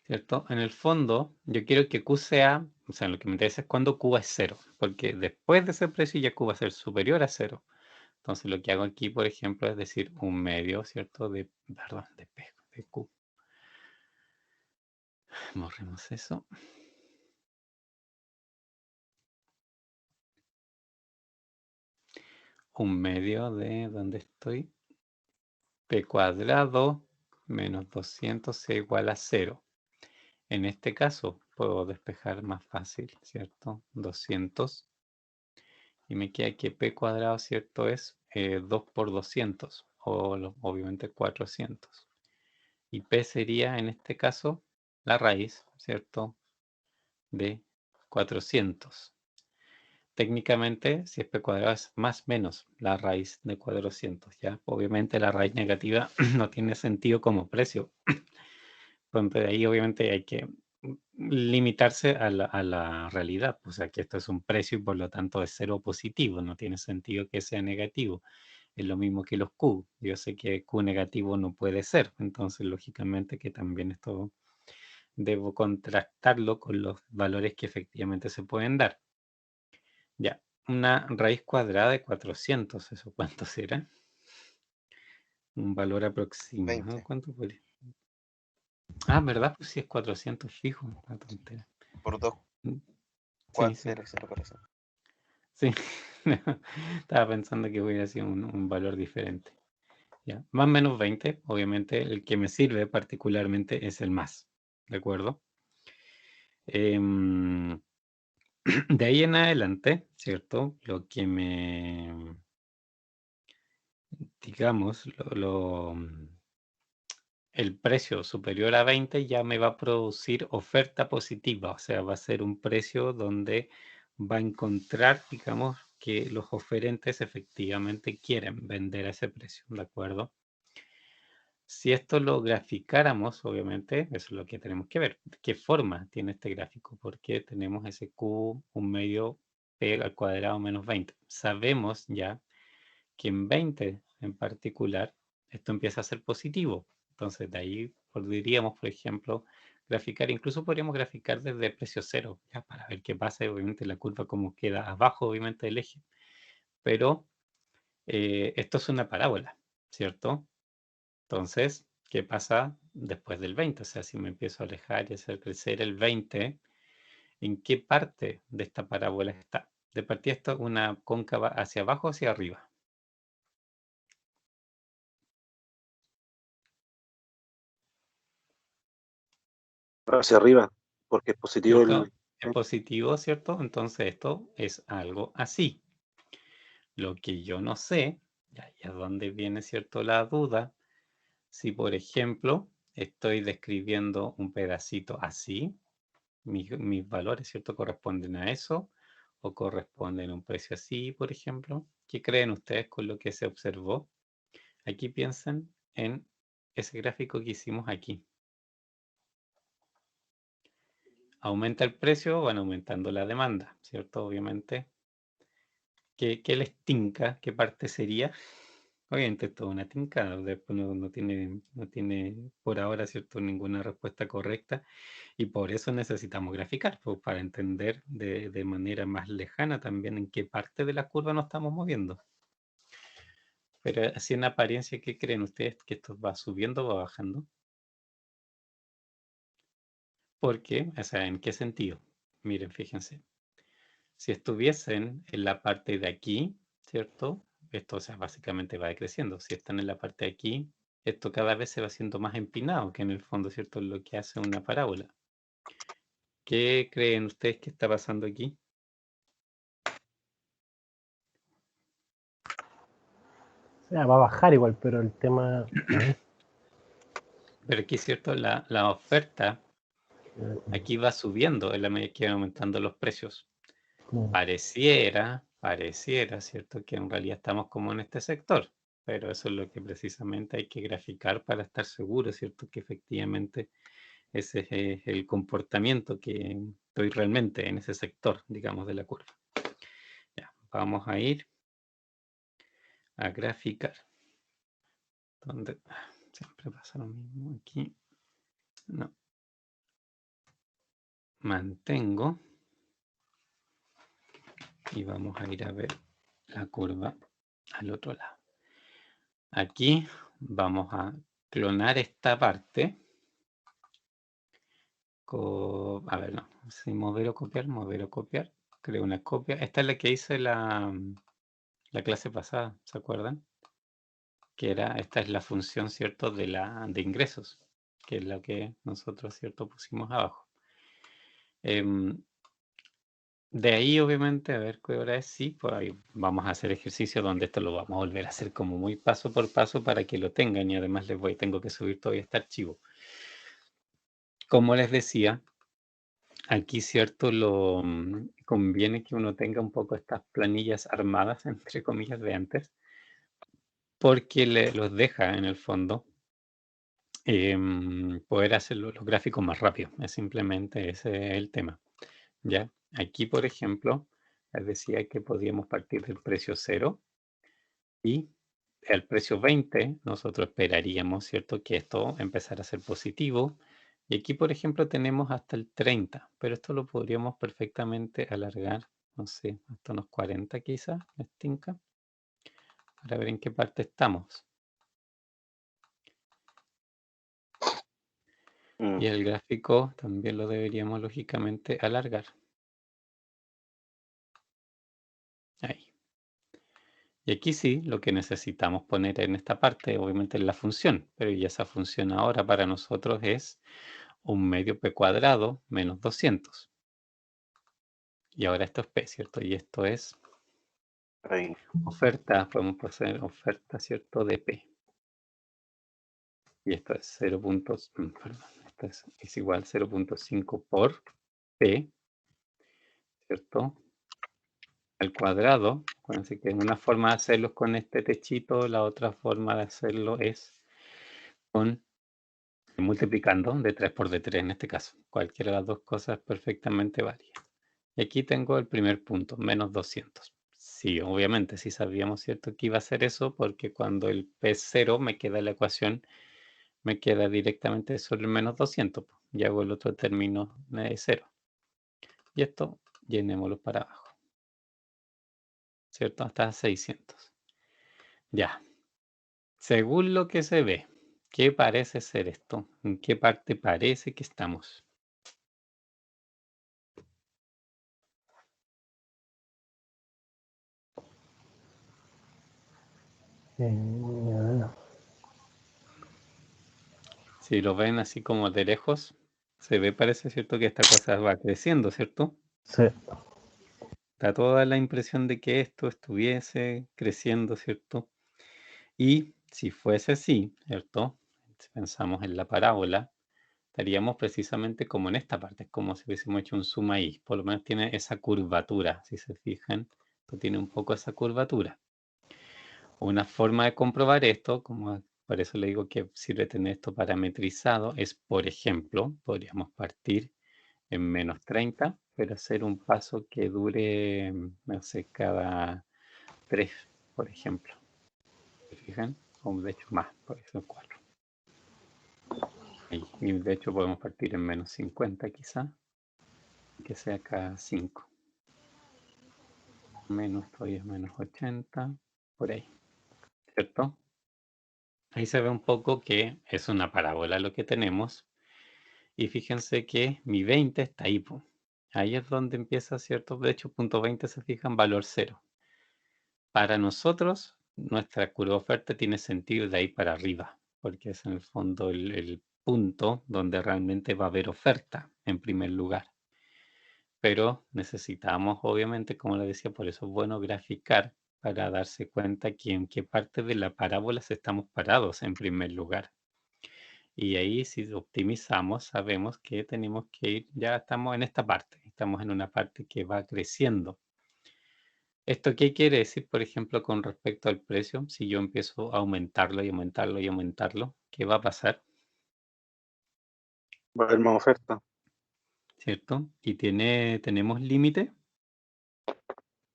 ¿Cierto? En el fondo, yo quiero que Q sea, o sea, lo que me interesa es cuando Q es 0, porque después de ese precio ya Q va a ser superior a 0. Entonces lo que hago aquí, por ejemplo, es decir 1/2, ¿cierto? Perdón, de Q. Borremos eso. Un medio de, ¿dónde estoy? P cuadrado menos 200 sea igual a 0. En este caso puedo despejar más fácil, ¿cierto? 200. Y me queda que P cuadrado, ¿cierto? Es 2 por 200, o obviamente 400. Y P sería, en este caso, la raíz, ¿cierto?, de 400. Técnicamente, si es P cuadrado es más menos la raíz de 400, ¿ya? Obviamente la raíz negativa no tiene sentido como precio. Entonces ahí obviamente hay que limitarse a la realidad, o sea que esto es un precio y por lo tanto es cero positivo, no tiene sentido que sea negativo. Es lo mismo que los Q. Yo sé que Q negativo no puede ser, entonces lógicamente que también esto debo contrastarlo con los valores que efectivamente se pueden dar. Ya, una raíz cuadrada de 400, ¿eso cuánto será? Un valor aproximado, 20 ¿cuánto podría? Ah, ¿verdad? Pues sí es 400 fijo, una tontera. por 2, Mm, Sí, 4, sí, 0, 0, corazón. sí. Estaba pensando que hubiera sido un valor diferente. Ya, más o menos 20, obviamente el que me sirve particularmente es el más, ¿de acuerdo? Em, de ahí en adelante, ¿cierto? Lo que me, digamos, el precio superior a 20 ya me va a producir oferta positiva, o sea, va a ser un precio donde va a encontrar, digamos, que los oferentes efectivamente quieren vender a ese precio, ¿de acuerdo? Si esto lo graficáramos, obviamente, eso es lo que tenemos que ver. ¿Qué forma tiene este gráfico? Porque tenemos ese Q, un medio P al cuadrado menos 20. Sabemos ya que en 20 en particular, esto empieza a ser positivo. Entonces, de ahí podríamos, por ejemplo, graficar, incluso podríamos graficar desde precio cero, ya para ver qué pasa. Obviamente la curva como queda abajo, obviamente, del eje. Pero esto es una parábola, ¿cierto? Entonces, ¿qué pasa después del 20? O sea, si me empiezo a alejar y hacer crecer el 20, ¿en qué parte de esta parábola está? De partida esto es una cóncava hacia abajo o hacia arriba. Hacia arriba, porque es positivo ¿Cierto? el... Es positivo, ¿cierto? Entonces esto es algo así. Lo que yo no sé, y ahí es donde viene, ¿cierto?, la duda, si por ejemplo estoy describiendo un pedacito así, mis valores, ¿cierto?, corresponden a eso, o corresponden a un precio así, por ejemplo. ¿Qué creen ustedes con lo que se observó? Aquí piensen en ese gráfico que hicimos aquí. Aumenta el precio, van aumentando la demanda, ¿cierto? Obviamente. ¿Qué les tinca? ¿Qué parte sería? Obviamente es toda una tinca, después no tiene por ahora, ¿cierto?, ninguna respuesta correcta. Y por eso necesitamos graficar, pues, para entender de manera más lejana también en qué parte de la curva nos estamos moviendo. Pero así en apariencia, ¿qué creen ustedes? ¿Que esto va subiendo o va bajando? ¿Por qué? O sea, ¿en qué sentido? Miren, fíjense. Si estuviesen en la parte de aquí, ¿cierto? Esto, o sea, básicamente va decreciendo. Si están en la parte de aquí, esto cada vez se va haciendo más empinado, que en el fondo, ¿cierto?, es lo que hace una parábola. ¿Qué creen ustedes que está pasando aquí? O sea, va a bajar igual, pero el tema... Pero aquí, ¿cierto?, la oferta aquí va subiendo en la medida que van aumentando los precios. Pareciera, ¿cierto?, que en realidad estamos como en este sector, pero eso es lo que precisamente hay que graficar para estar seguro, ¿cierto?, que efectivamente ese es el comportamiento que estoy realmente en ese sector, digamos, de la curva. Ya, vamos a ir a graficar. Donde siempre pasa lo mismo aquí. No. Mantengo. Y vamos a ir a ver la curva al otro lado. Aquí vamos a clonar esta parte. A ver, no. Si mover o copiar. Creo una copia. Esta es la que hice la clase pasada, ¿se acuerdan? Que era, esta es la función, ¿cierto?, de ingresos, que es la que nosotros, ¿cierto?, pusimos abajo. De ahí, obviamente, a ver qué hora es. Sí, pues ahí vamos a hacer ejercicio donde esto lo vamos a volver a hacer como muy paso por paso para que lo tengan y además tengo que subir todavía este archivo. Como les decía, aquí, cierto, conviene que uno tenga un poco estas planillas armadas, entre comillas, de antes, porque los deja en el fondo poder hacer los gráficos más rápido. Es simplemente ese es el tema. ¿Ya? Aquí, por ejemplo, les decía que podíamos partir del precio 0 y al precio 20 nosotros esperaríamos, ¿cierto?, que esto empezara a ser positivo. Y aquí, por ejemplo, tenemos hasta el 30, pero esto lo podríamos perfectamente alargar, no sé, hasta unos 40 quizás, me tinca, para ver en qué parte estamos. Y el gráfico también lo deberíamos lógicamente alargar. Ahí. Y aquí sí, lo que necesitamos poner en esta parte, obviamente, es la función, pero ya esa función ahora para nosotros es 1/2p² menos 200. Y ahora esto es p, ¿cierto? Y esto es Ahí. oferta, podemos poner oferta, ¿cierto?, de p. Y esto es 0. Perdón, esto es igual a 0.5 por p, ¿cierto?, al cuadrado. Acuérdense que una forma de hacerlo es con este techito, la otra forma de hacerlo es con multiplicando de 3 por d3 en este caso. Cualquiera de las dos cosas es perfectamente válida. Y aquí tengo el primer punto, menos 200. Sí, obviamente, sí sabíamos, ¿cierto?, que iba a ser eso, porque cuando el P es 0 me queda la ecuación, me queda directamente sobre el menos 200. Y hago el otro término de 0. Y esto llenémoslo para abajo, ¿cierto? Hasta 600. Ya. Según lo que se ve, ¿qué parece ser esto? ¿En qué parte parece que estamos? Ya, Si lo ven así como de lejos, se ve, parece, ¿cierto?, que esta cosa va creciendo, ¿cierto? sí, Da toda la impresión de que esto estuviese creciendo, ¿cierto? Y si fuese así, ¿cierto? Si pensamos en la parábola, estaríamos precisamente como en esta parte, es como si hubiésemos hecho un zoom ahí, por lo menos tiene esa curvatura, si se fijan, esto tiene un poco esa curvatura. Una forma de comprobar esto, como por eso le digo que sirve tener esto parametrizado, es, por ejemplo, podríamos partir en menos 30, pero hacer un paso que dure, no sé, cada 3, por ejemplo. ¿Se fijan? O de hecho más, por eso 4. Ahí. Y de hecho podemos partir en menos 50 quizá, que sea cada 5. Menos todavía es menos 80, por ahí, ¿cierto? Ahí se ve un poco que es una parábola lo que tenemos. Y fíjense que mi 20 está ahí, po. Ahí es donde empieza, ¿cierto? De hecho, punto 20 se fijan, valor 0. Para nosotros, nuestra curva oferta tiene sentido de ahí para arriba, porque es en el fondo el punto donde realmente va a haber oferta en primer lugar. Pero necesitamos, obviamente, como le decía, por eso es bueno graficar para darse cuenta que en qué parte de la parábola estamos parados en primer lugar. Y ahí si optimizamos, sabemos que tenemos que ir, ya estamos en esta parte, estamos en una parte que va creciendo. ¿Esto qué quiere decir, por ejemplo, con respecto al precio? Si yo empiezo a aumentarlo y aumentarlo y aumentarlo, ¿qué va a pasar? Va a haber más oferta. ¿Cierto? ¿Y tenemos límite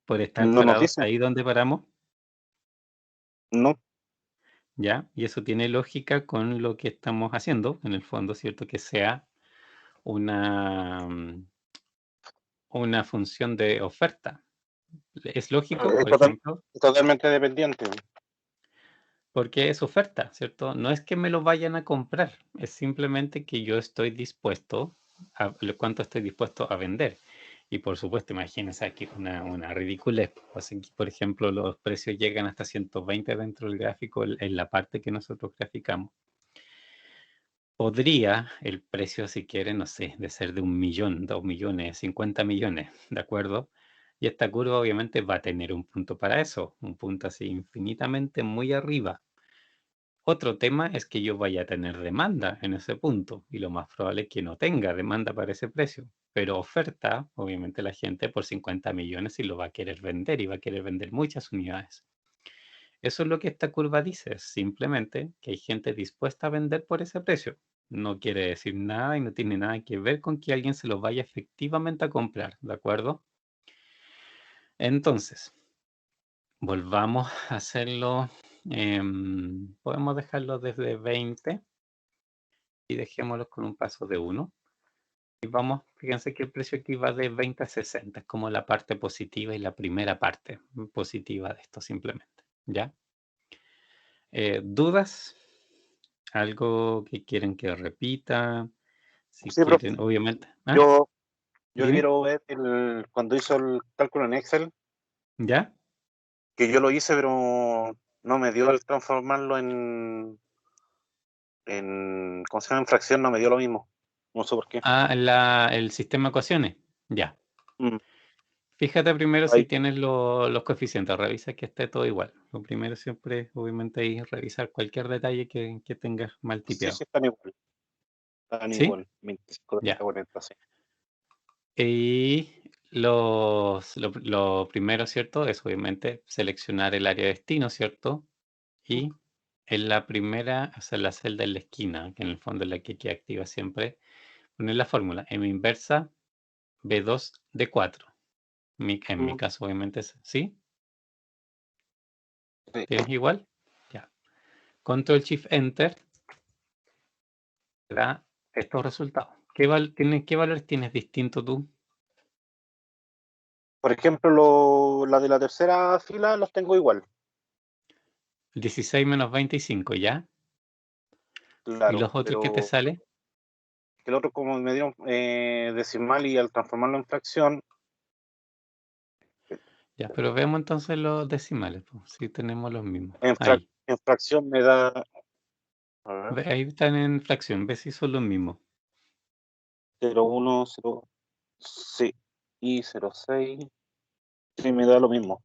por estar No nos parados dice, ahí donde paramos? no. ¿Ya? Y eso tiene lógica con lo que estamos haciendo, en el fondo, ¿cierto? Que sea una, una función de oferta. ¿Es lógico, Es por ejemplo? totalmente dependiente. Porque es oferta, ¿cierto? No es que me lo vayan a comprar, es simplemente que yo estoy dispuesto cuánto estoy dispuesto a vender. Y por supuesto, imagínense aquí una ridiculez. Pues aquí, por ejemplo, los precios llegan hasta 120 dentro del gráfico en la parte que nosotros graficamos. podría el precio, si quiere, no sé, de ser de 1.000.000, 2.000.000, 50 millones, ¿de acuerdo? Y esta curva obviamente va a tener un punto para eso, un punto así infinitamente muy arriba. Otro tema es que yo vaya a tener demanda en ese punto y lo más probable es que no tenga demanda para ese precio, pero oferta, obviamente la gente por 50 millones y lo va a querer vender y va a querer vender muchas unidades. Eso es lo que esta curva dice, simplemente que hay gente dispuesta a vender por ese precio. No quiere decir nada y no tiene nada que ver con que alguien se lo vaya efectivamente a comprar, ¿de acuerdo? Entonces, volvamos a hacerlo, podemos dejarlo desde 20 y dejémoslo con un paso de 1. Y vamos, fíjense que el precio aquí va de 20 a 60, es como la parte positiva y la primera parte positiva de esto simplemente, ¿ya? ¿Dudas? ¿Algo que quieren que repita? Si Sí, profe, quieren, obviamente. ¿Ah? yo Dime. quiero ver cuando hizo el cálculo en Excel, ¿Ya? que yo lo hice, pero no me dio el transformarlo ¿cómo se llama? En fracción, no me dio lo mismo. No sé por qué. Ah, el sistema de ecuaciones. Ya. Mm, Fíjate primero si ahí, tienes los coeficientes. Revisa que esté todo igual. Lo primero siempre, obviamente, es revisar cualquier detalle que tengas mal sí, tipeado. sí, están igual. Están ¿Sí? igual. 25, 30, Ya. 40, sí. Y lo primero, ¿cierto? Es obviamente seleccionar el área de destino, ¿cierto? Y en la primera, o sea, la celda en la esquina, que en el fondo es la que queda activa siempre, poner la fórmula M inversa B2 D4. En mi Mm, caso, obviamente, ¿sí? sí. ¿Tienes igual? Ya. Control Shift Enter te da estos resultados. ¿Qué valores tienes distinto tú? Por ejemplo, la de la tercera fila los tengo igual. 16 menos 25, ¿ya? ¿Y Claro, los otros que te pero sale? el otro, como me dieron decimal y al transformarlo en fracción, Ya, pero veamos entonces los decimales, pues, si tenemos los mismos. Ahí. en fracción me da. A ver, Ahí están en fracción, ve si son los mismos. 0,1, 0, sí, y 0,6, sí, me da lo mismo.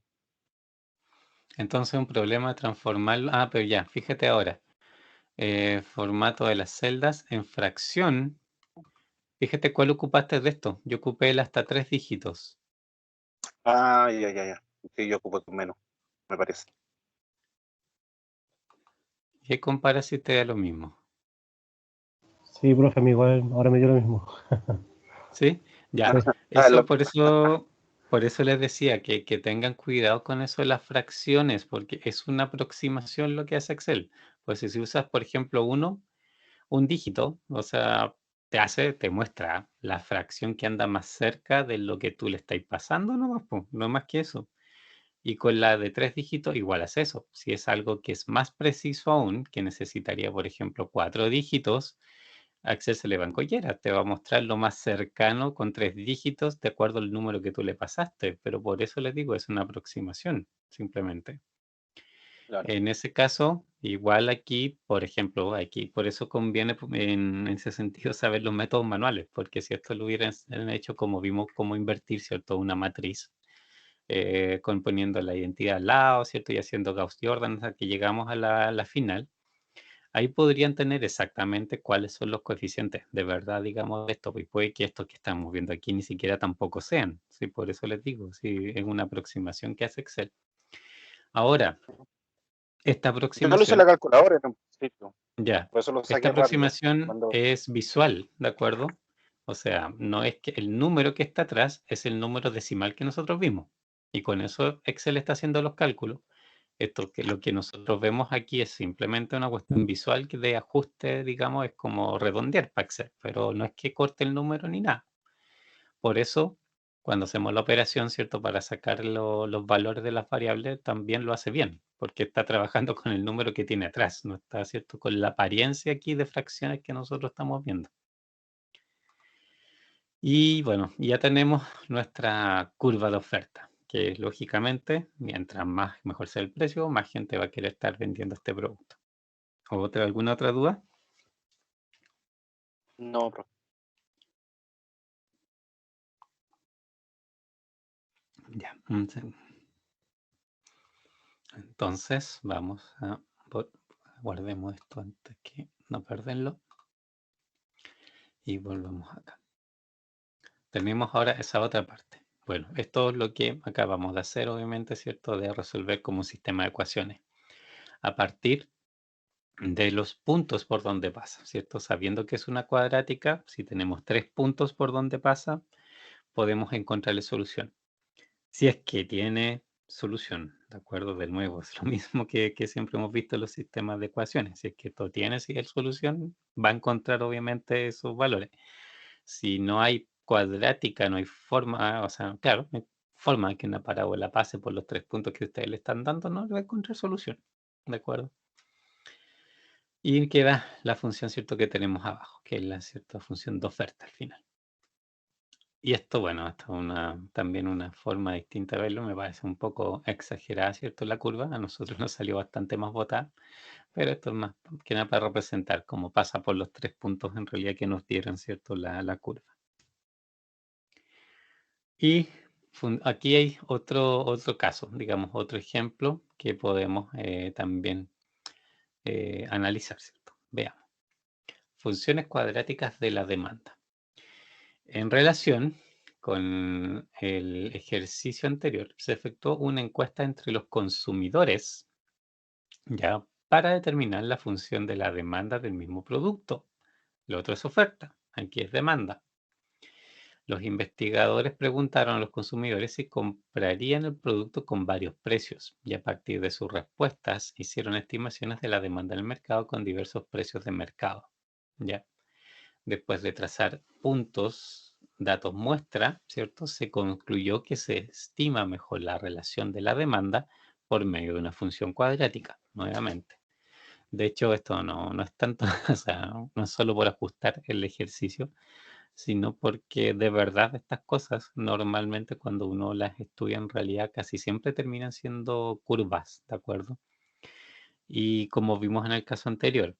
Entonces un problema transformarlo. Ah, pero ya, fíjate ahora. Formato de las celdas en fracción. Fíjate cuál ocupaste de esto. Yo ocupé el hasta 3 dígitos. Ah, ya. Sí, yo ocupo menos, me parece. Y ahí compara si te da lo mismo. Sí, profe, a mí igual ahora me dio lo mismo. ¿Sí? Ya. Sí. Eso, por eso les decía que tengan cuidado con eso de las fracciones, porque es una aproximación lo que hace Excel. Pues si usas, por ejemplo, un dígito, o sea, te muestra la fracción que anda más cerca de lo que tú le estás pasando, nomás, po, no más que eso. Y con la de 3 dígitos, igual hace eso. Si es algo que es más preciso aún, que necesitaría, por ejemplo, 4 dígitos, Excel se le va en collera. Te va a mostrar lo más cercano con 3 dígitos de acuerdo al número que tú le pasaste. Pero por eso les digo, es una aproximación, simplemente. Claro. En ese caso, igual aquí, por ejemplo, aquí, por eso conviene en ese sentido saber los métodos manuales, porque si esto lo hubieran hecho como vimos, cómo invertir, ¿cierto? Una matriz, componiendo la identidad al lado, ¿cierto? Y haciendo Gauss-Jordan hasta que llegamos a la final, ahí podrían tener exactamente cuáles son los coeficientes de verdad, digamos, de esto, y puede que estos que estamos viendo aquí ni siquiera tampoco sean, ¿sí? Por eso les digo, sí, es una aproximación que hace Excel. Ahora, esta Yo lo hice en la aproximación. calculadora en un principio, Ya, por eso lo esta saqué rápido. aproximación Cuando, es visual, ¿de acuerdo? O sea, no es que el número que está atrás es el número decimal que nosotros vimos. Y con eso Excel está haciendo los cálculos. Esto que lo que nosotros vemos aquí es simplemente una cuestión visual que de ajuste, digamos, es como redondear para Excel, pero no es que corte el número ni nada. Por eso, cuando hacemos la operación, ¿cierto? Para sacar los valores de las variables, también lo hace bien, porque está trabajando con el número que tiene atrás, no está, ¿cierto? Con la apariencia aquí de fracciones que nosotros estamos viendo. Y bueno, ya tenemos nuestra curva de oferta, que lógicamente, mientras más mejor sea el precio, más gente va a querer estar vendiendo este producto. ¿Alguna otra duda? No, profe. Ya, un segundo. Entonces, vamos a... Guardemos esto antes que no perderlo. Y volvemos acá. Tenemos ahora esa otra parte. Bueno, esto es lo que acabamos de hacer, obviamente, ¿cierto? De resolver como un sistema de ecuaciones. A partir de los puntos por donde pasa, ¿cierto? Sabiendo que es una cuadrática, si tenemos 3 puntos por donde pasa, podemos encontrarle solución. Si es que tiene solución, ¿de acuerdo? De nuevo, es lo mismo que siempre hemos visto en los sistemas de ecuaciones. Si es que esto tiene solución, va a encontrar obviamente esos valores. Si no hay cuadrática, no hay forma, o sea, claro, no hay forma de que una parábola pase por los 3 puntos que ustedes le están dando, no le va a encontrar solución, ¿de acuerdo? Y queda la función, ¿cierto?, que tenemos abajo, que es la cierta función de oferta al final. Y esto, bueno, esto es también una forma distinta de verlo, me parece un poco exagerada, ¿cierto?, la curva, a nosotros nos salió bastante más botada, pero esto es más que nada para representar cómo pasa por los 3 puntos en realidad que nos dieron, ¿cierto?, la curva. Y aquí hay otro caso, digamos, otro ejemplo que podemos también analizar, ¿cierto? Veamos. Funciones cuadráticas de la demanda. En relación con el ejercicio anterior, se efectuó una encuesta entre los consumidores, ya, para determinar la función de la demanda del mismo producto. Lo otro es oferta, aquí es demanda. Los investigadores preguntaron a los consumidores si comprarían el producto con varios precios y a partir de sus respuestas hicieron estimaciones de la demanda en el mercado con diversos precios de mercado. ¿Ya? Después de trazar puntos, datos muestra, ¿cierto? Se concluyó que se estima mejor la relación de la demanda por medio de una función cuadrática, nuevamente. De hecho, esto no es tanto, o sea, no es solo por ajustar el ejercicio, sino porque de verdad estas cosas normalmente cuando uno las estudia en realidad casi siempre terminan siendo curvas, ¿de acuerdo? Y como vimos en el caso anterior,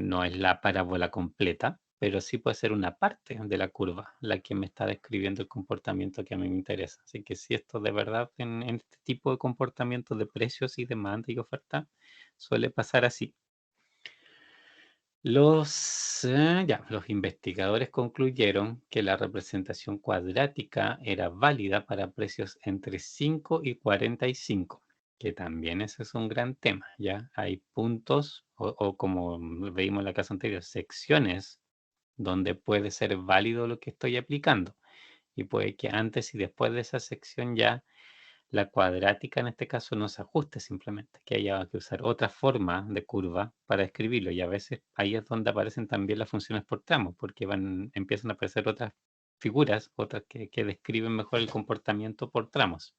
no es la parábola completa, pero sí puede ser una parte de la curva la que me está describiendo el comportamiento que a mí me interesa. Así que si esto de verdad en este tipo de comportamientos de precios y demanda y oferta suele pasar así. Los investigadores concluyeron que la representación cuadrática era válida para precios entre 5 y 45, que también ese es un gran tema, ¿ya? Hay puntos o como veímos en la clase anterior, secciones donde puede ser válido lo que estoy aplicando y puede que antes y después de esa sección ya la cuadrática en este caso no se ajuste simplemente, que haya que usar otra forma de curva para escribirlo y a veces ahí es donde aparecen también las funciones por tramos, porque empiezan a aparecer otras figuras, otras que describen mejor el comportamiento por tramos.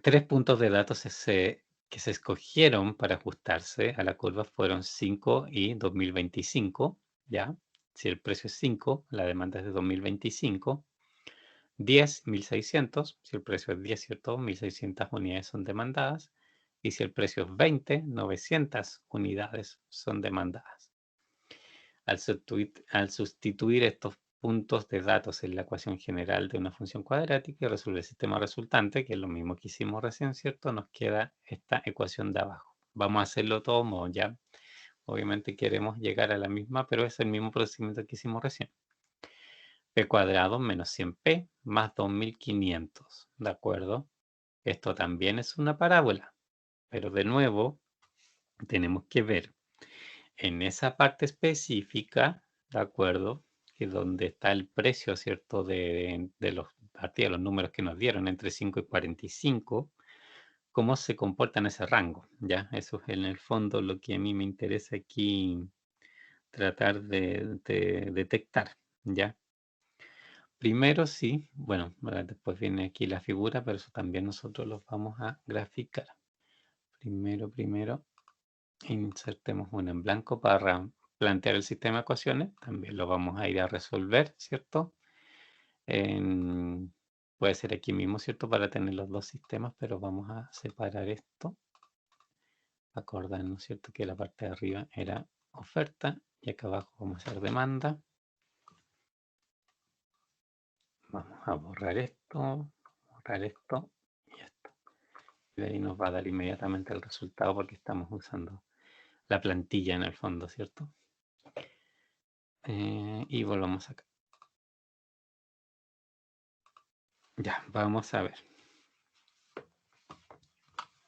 3 puntos de datos que se escogieron para ajustarse a la curva fueron 5 y 2025, ¿ya? Si el precio es 5, la demanda es de 2025. 10, 1600, si el precio es 10, ¿cierto? 1600 unidades son demandadas. Y si el precio es 20, 900 unidades son demandadas. Al sustituir estos puntos de datos en la ecuación general de una función cuadrática y resolver el sistema resultante, que es lo mismo que hicimos recién, ¿cierto? Nos queda esta ecuación de abajo. Vamos a hacerlo de todo modo, ¿ya? Obviamente queremos llegar a la misma, pero es el mismo procedimiento que hicimos recién. P cuadrado menos 100p más 2500, ¿de acuerdo? Esto también es una parábola, pero de nuevo tenemos que ver en esa parte específica, ¿de acuerdo? Que donde está el precio, ¿cierto? De los números que nos dieron entre 5 y 45, cómo se comporta en ese rango, ¿ya? Eso es en el fondo lo que a mí me interesa aquí tratar de detectar, ¿ya? Primero sí, bueno, después viene aquí la figura, pero eso también nosotros los vamos a graficar. Primero, insertemos uno en blanco para plantear el sistema de ecuaciones. También lo vamos a ir a resolver, ¿cierto? Puede ser aquí mismo, ¿cierto? Para tener los dos sistemas, pero vamos a separar esto. Acordarnos, ¿cierto? Que la parte de arriba era oferta Y acá abajo vamos a hacer demanda. Vamos a borrar esto y esto. Y de ahí nos va a dar inmediatamente el resultado porque estamos usando la plantilla en el fondo, ¿cierto? Y volvamos acá. Ya, vamos a ver.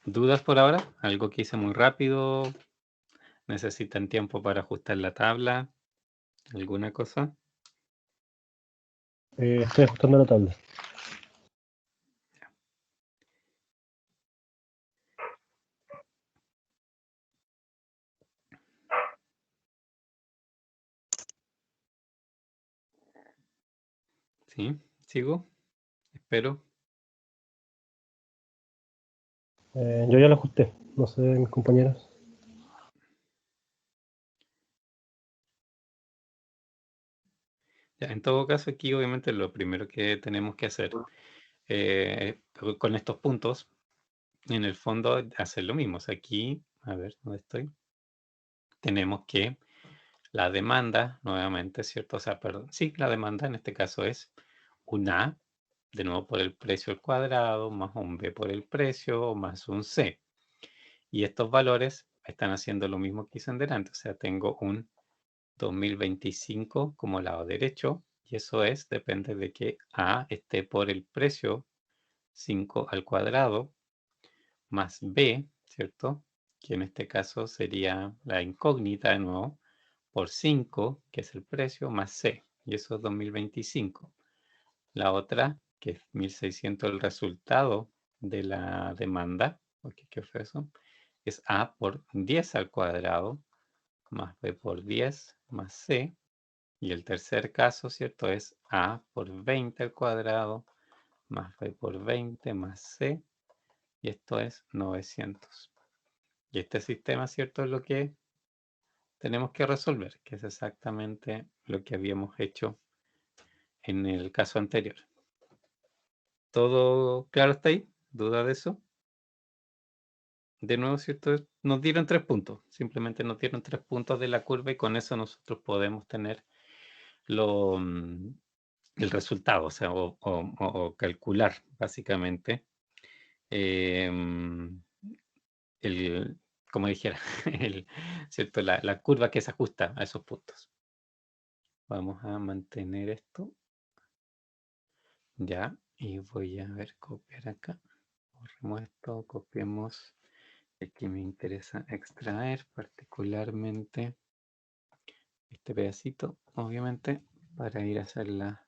¿Dudas por ahora? ¿Algo que hice muy rápido? ¿Necesitan tiempo para ajustar la tabla? ¿Alguna cosa? Estoy ajustando la tabla. ¿Sí? ¿Sigo? Espero. Yo ya lo ajusté. No sé, mis compañeros. Ya, en todo caso, aquí obviamente lo primero que tenemos que hacer con estos puntos, en el fondo, hacer lo mismo. O sea, aquí, a ver, ¿dónde estoy? Tenemos que la demanda, nuevamente, ¿cierto? O sea, perdón, sí, la demanda en este caso es un A, de nuevo por el precio al cuadrado, más un B por el precio, más un C. Y estos valores están haciendo lo mismo que hice en delante. O sea, tengo un 2025 como lado derecho, y eso es, depende de que A esté por el precio 5 al cuadrado, más B, ¿cierto? Que en este caso sería la incógnita de nuevo, por 5, que es el precio, más C, y eso es 2025. La otra, que es 1600, el resultado de la demanda, porque ¿qué fue eso? Es A por 10 al cuadrado, más B por 10, más C. Y el tercer caso, ¿cierto? Es A por 20 al cuadrado, más B por 20, más C. Y esto es 900. Y este sistema, ¿cierto? Es lo que tenemos que resolver, que es exactamente lo que habíamos hecho en el caso anterior. ¿Todo claro hasta ahí? ¿Duda de eso? De nuevo, ¿cierto? Nos dieron 3 puntos. Simplemente nos dieron 3 puntos de la curva y con eso nosotros podemos tener el resultado, o sea, o calcular básicamente el, como dijera, ¿cierto? La curva que se ajusta a esos puntos. Vamos a mantener esto. Ya, y voy a ver, copiar acá. Borremos esto, copiemos. Aquí me interesa extraer particularmente este pedacito, obviamente, para ir a hacer las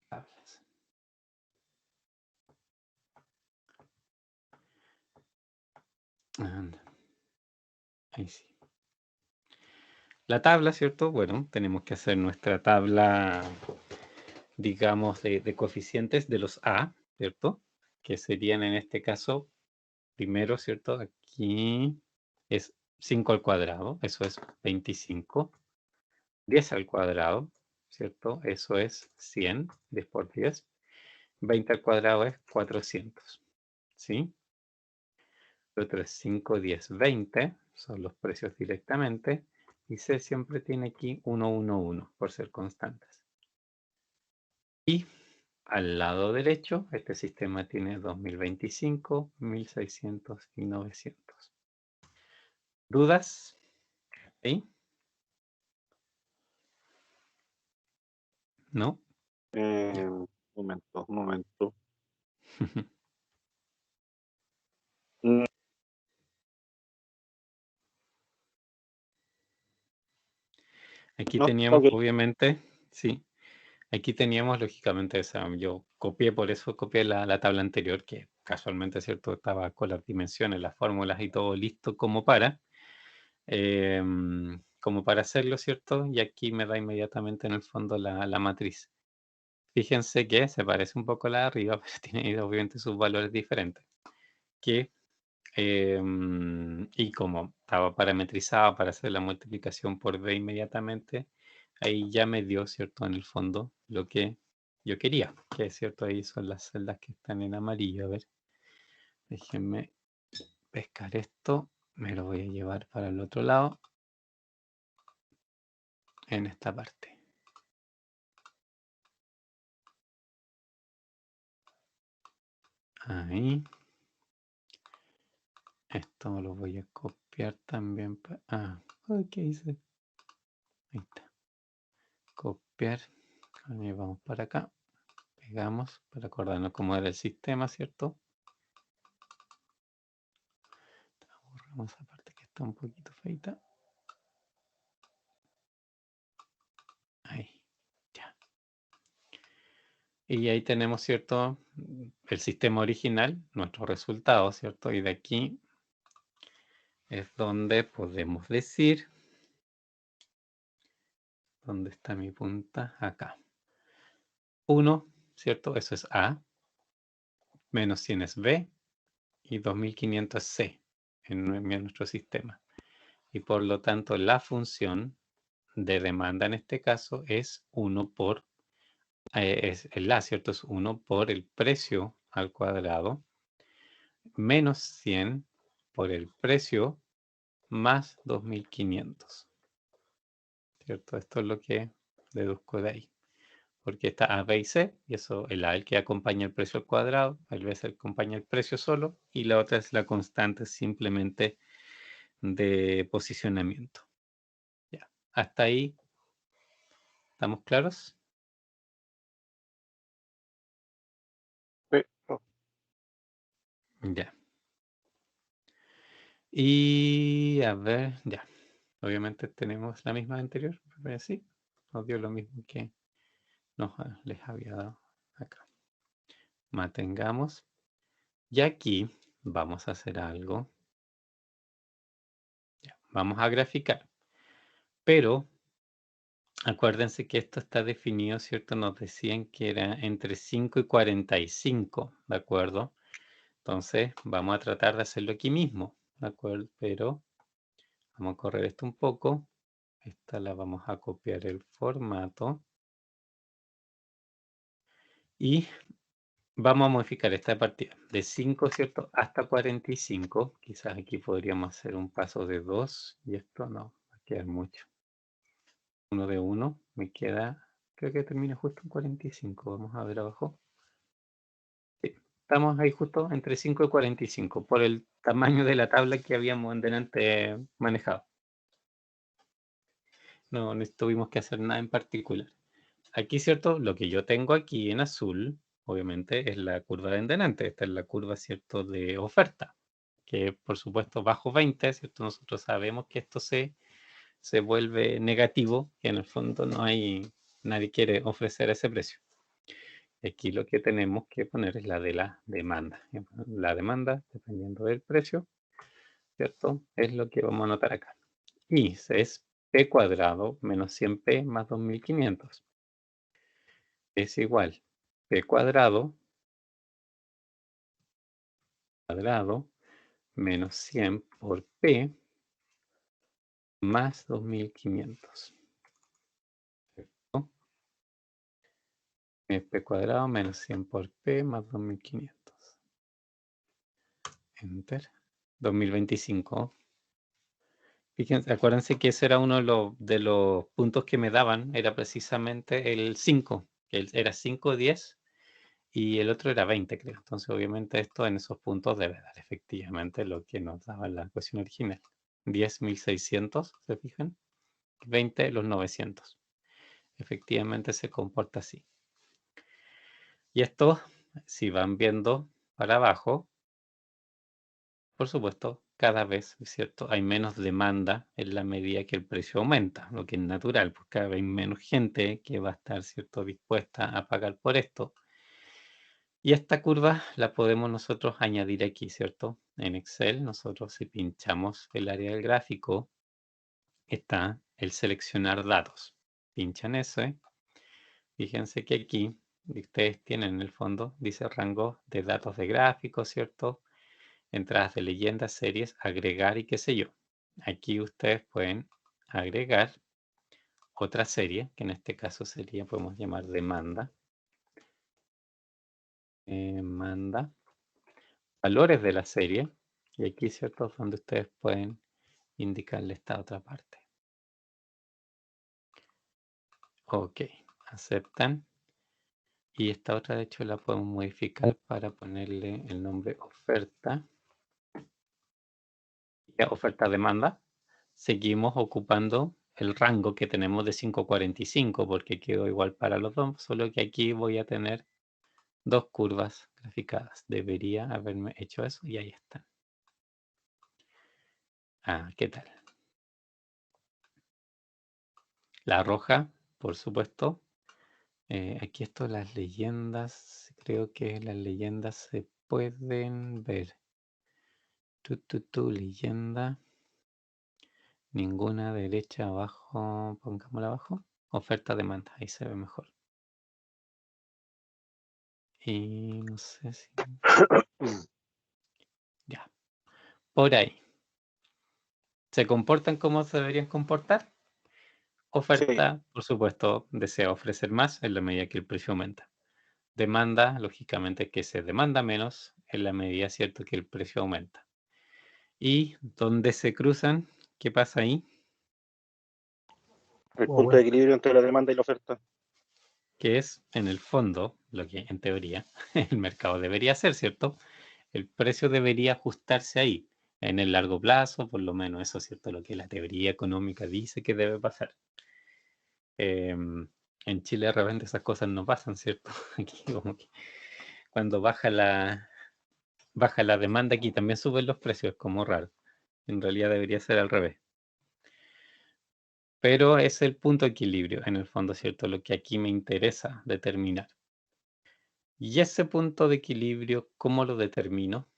tablas. Anda. Ahí sí. La tabla, ¿cierto? Bueno, tenemos que hacer nuestra tabla, digamos, de coeficientes de los A, ¿cierto? Que serían en este caso, primero, ¿cierto? Aquí es 5 al cuadrado, eso es 25. 10 al cuadrado, ¿cierto? Eso es 100, 10 por 10. 20 al cuadrado es 400, ¿sí? Lo otro es 5, 10, 20, son los precios directamente. Y C siempre tiene aquí 1, 1, 1, por ser constantes. Y al lado derecho, este sistema tiene 2025, 1600 y 900. ¿Dudas? ¿Sí? ¿No? Momento. Mm, Aquí no, teníamos, ok. obviamente, sí. Aquí teníamos, lógicamente, yo copié, por eso copié la tabla anterior, que casualmente, ¿cierto? Estaba con las dimensiones, las fórmulas y todo listo como para hacerlo, ¿cierto? Y aquí me da inmediatamente en el fondo la matriz. Fíjense que se parece un poco a la de arriba, pero tiene obviamente sus valores diferentes. Y como estaba parametrizado para hacer la multiplicación por B inmediatamente, ahí ya me dio, ¿cierto? En el fondo lo que yo quería, que es cierto, ahí son las celdas que están en amarillo. A ver, déjenme pescar esto, me lo voy a llevar para el otro lado, en esta parte. Ahí. Esto lo voy a copiar también. ¿Qué hice? Ahí está. Copiar. Ahí vamos para acá. Pegamos para acordarnos cómo era el sistema, ¿cierto? Borramos esa parte que está un poquito feita. Ahí, ya. Y ahí tenemos, ¿cierto? El sistema original, nuestro resultado, ¿cierto? Y de aquí es donde podemos decir, ¿dónde está mi punta? Acá. 1, ¿cierto? Eso es A. Menos 100 es B. Y 2500 es C en nuestro sistema. Y por lo tanto, la función de demanda en este caso es 1 por, es el A, ¿cierto? Es 1 por el precio al cuadrado menos 100 por el precio más 2500. ¿Cierto? Esto es lo que deduzco de ahí. Porque está A, B y C, y eso, el A el que acompaña el precio al cuadrado, el B es el que acompaña el precio solo, y la otra es la constante simplemente de posicionamiento. Ya. Hasta ahí, ¿estamos claros? Pero, Ya. Y a ver, ya. Obviamente tenemos la misma anterior, pero sí, nos dio lo mismo que les había dado acá. Mantengamos. Y aquí vamos a hacer algo. Ya, vamos a graficar. Pero acuérdense que esto está definido, ¿cierto? Nos decían que era entre 5 y 45, ¿de acuerdo? Entonces vamos a tratar de hacerlo aquí mismo, ¿de acuerdo? Pero vamos a correr esto un poco. Esta la vamos a copiar el formato. Y vamos a modificar esta partida de 5, ¿cierto? Hasta 45. Quizás aquí podríamos hacer un paso de 2 y esto no, va a quedar mucho. Uno de 1 me queda, creo que termina justo en 45. Vamos a ver abajo. Sí, estamos ahí justo entre 5 y 45 por el tamaño de la tabla que habíamos delante manejado. No tuvimos que hacer nada en particular. Aquí, ¿cierto? Lo que yo tengo aquí en azul, obviamente, es la curva de delante. Esta es la curva, ¿cierto?, de oferta, que por supuesto bajo 20, ¿cierto? Nosotros sabemos que esto se vuelve negativo, que en el fondo nadie quiere ofrecer ese precio. Aquí lo que tenemos que poner es la de la demanda. La demanda, dependiendo del precio, ¿cierto? Es lo que vamos a anotar acá. Y es P cuadrado menos 100P más 2500. Es igual P cuadrado menos 100 por P más 2500. ¿Cierto? P cuadrado menos 100 por P más 2500. Enter. 2025. Fíjense, acuérdense que ese era uno de los puntos que me daban, era precisamente el 5, que era 5, 10 y el otro era 20, creo. Entonces, obviamente, esto en esos puntos debe dar efectivamente lo que nos daba la ecuación original. 10, 1600, ¿se fijan? 20, los 900. Efectivamente se comporta así. Y esto, si van viendo para abajo, por supuesto, cada vez, ¿cierto?, hay menos demanda en la medida que el precio aumenta, lo que es natural, pues cada vez hay menos gente que va a estar, ¿cierto?, dispuesta a pagar por esto. Y esta curva la podemos nosotros añadir aquí, ¿cierto? En Excel, nosotros si pinchamos el área del gráfico, está el seleccionar datos. Pinchan ese. Fíjense que aquí ustedes tienen en el fondo, dice rango de datos de gráficos, ¿cierto? Entradas de leyendas, series, agregar y qué sé yo. Aquí ustedes pueden agregar otra serie, que en este caso sería, podemos llamar demanda. Demanda. Valores de la serie. Y aquí, ¿cierto? Donde ustedes pueden indicarle esta otra parte. Ok, aceptan. Y esta otra, de hecho, la podemos modificar para ponerle el nombre oferta. Ya, oferta-demanda. Seguimos ocupando el rango que tenemos de 545 porque quedó igual para los dos, solo que aquí voy a tener dos curvas graficadas. Debería haberme hecho eso y ahí están. Ah, ¿qué tal? La roja, por supuesto. Aquí esto, las leyendas, creo que las leyendas se pueden ver. Leyenda. Ninguna derecha abajo, pongámosla abajo. Oferta demanda, ahí se ve mejor. Y no sé si... Ya, por ahí. ¿Se comportan como se deberían comportar? Oferta, por supuesto, desea ofrecer más en la medida que el precio aumenta. Demanda, lógicamente, que se demanda menos en la medida, cierto, que el precio aumenta. Y donde se cruzan, ¿qué pasa ahí? El Oh, punto bueno. de equilibrio entre la demanda y la oferta. Que es, en el fondo, lo que en teoría el mercado debería hacer, ¿cierto? El precio debería ajustarse ahí. En el largo plazo, por lo menos eso es cierto, lo que la teoría económica dice que debe pasar. En Chile de repente esas cosas no pasan, ¿cierto? Aquí como que cuando baja la demanda, aquí también suben los precios, es como raro. En realidad debería ser al revés. Pero es el punto de equilibrio, en el fondo, ¿cierto? Lo que aquí me interesa determinar. Y ese punto de equilibrio, ¿cómo lo determino?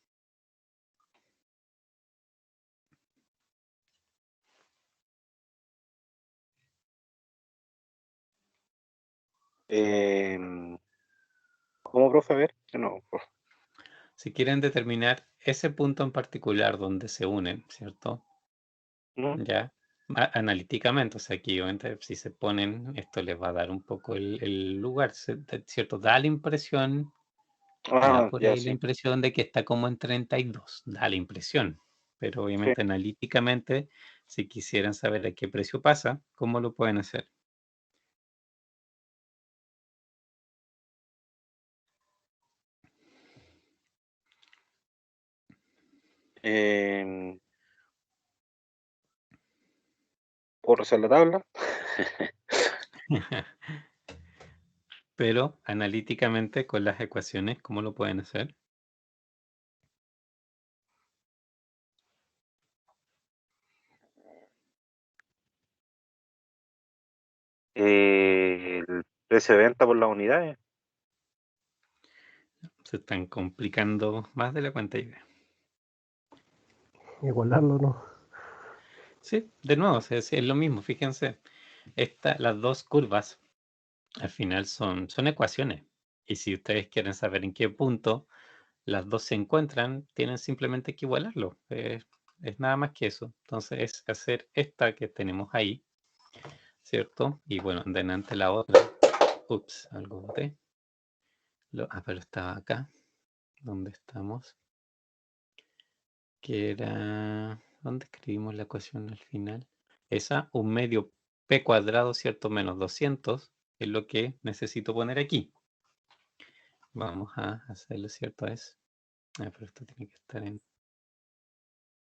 ¿Cómo, profe? A ver, no, profe. Si quieren determinar ese punto en particular donde se unen, ¿cierto? ¿Mm? Ya, analíticamente, o sea, aquí obviamente si se ponen, esto les va a dar un poco el lugar, ¿cierto? Da la impresión, da por Ya, ahí la sí. impresión de que está como en 32, da la impresión, pero Sí. obviamente analíticamente, si quisieran saber a qué precio pasa, ¿cómo lo pueden hacer? ¿Puedo rezar la tabla? Pero analíticamente con las ecuaciones, ¿cómo lo pueden hacer? El precio de venta por las unidades. Se están complicando más de la cuenta idea. Igualarlo, ¿no? Sí, de nuevo, es lo mismo, fíjense, las dos curvas al final son ecuaciones. Y si ustedes quieren saber en qué punto las dos se encuentran, tienen simplemente que igualarlo. Es nada más que eso. Entonces es hacer esta que tenemos ahí, ¿cierto? Y bueno, delante la otra. Ups, algo boté. Pero estaba acá. ¿Dónde estamos? Que era... ¿Dónde escribimos la ecuación al final? Esa, un medio p cuadrado, ¿cierto? Menos 200 es lo que necesito poner aquí. Vamos a hacerlo, ¿cierto? Pero esto tiene que estar en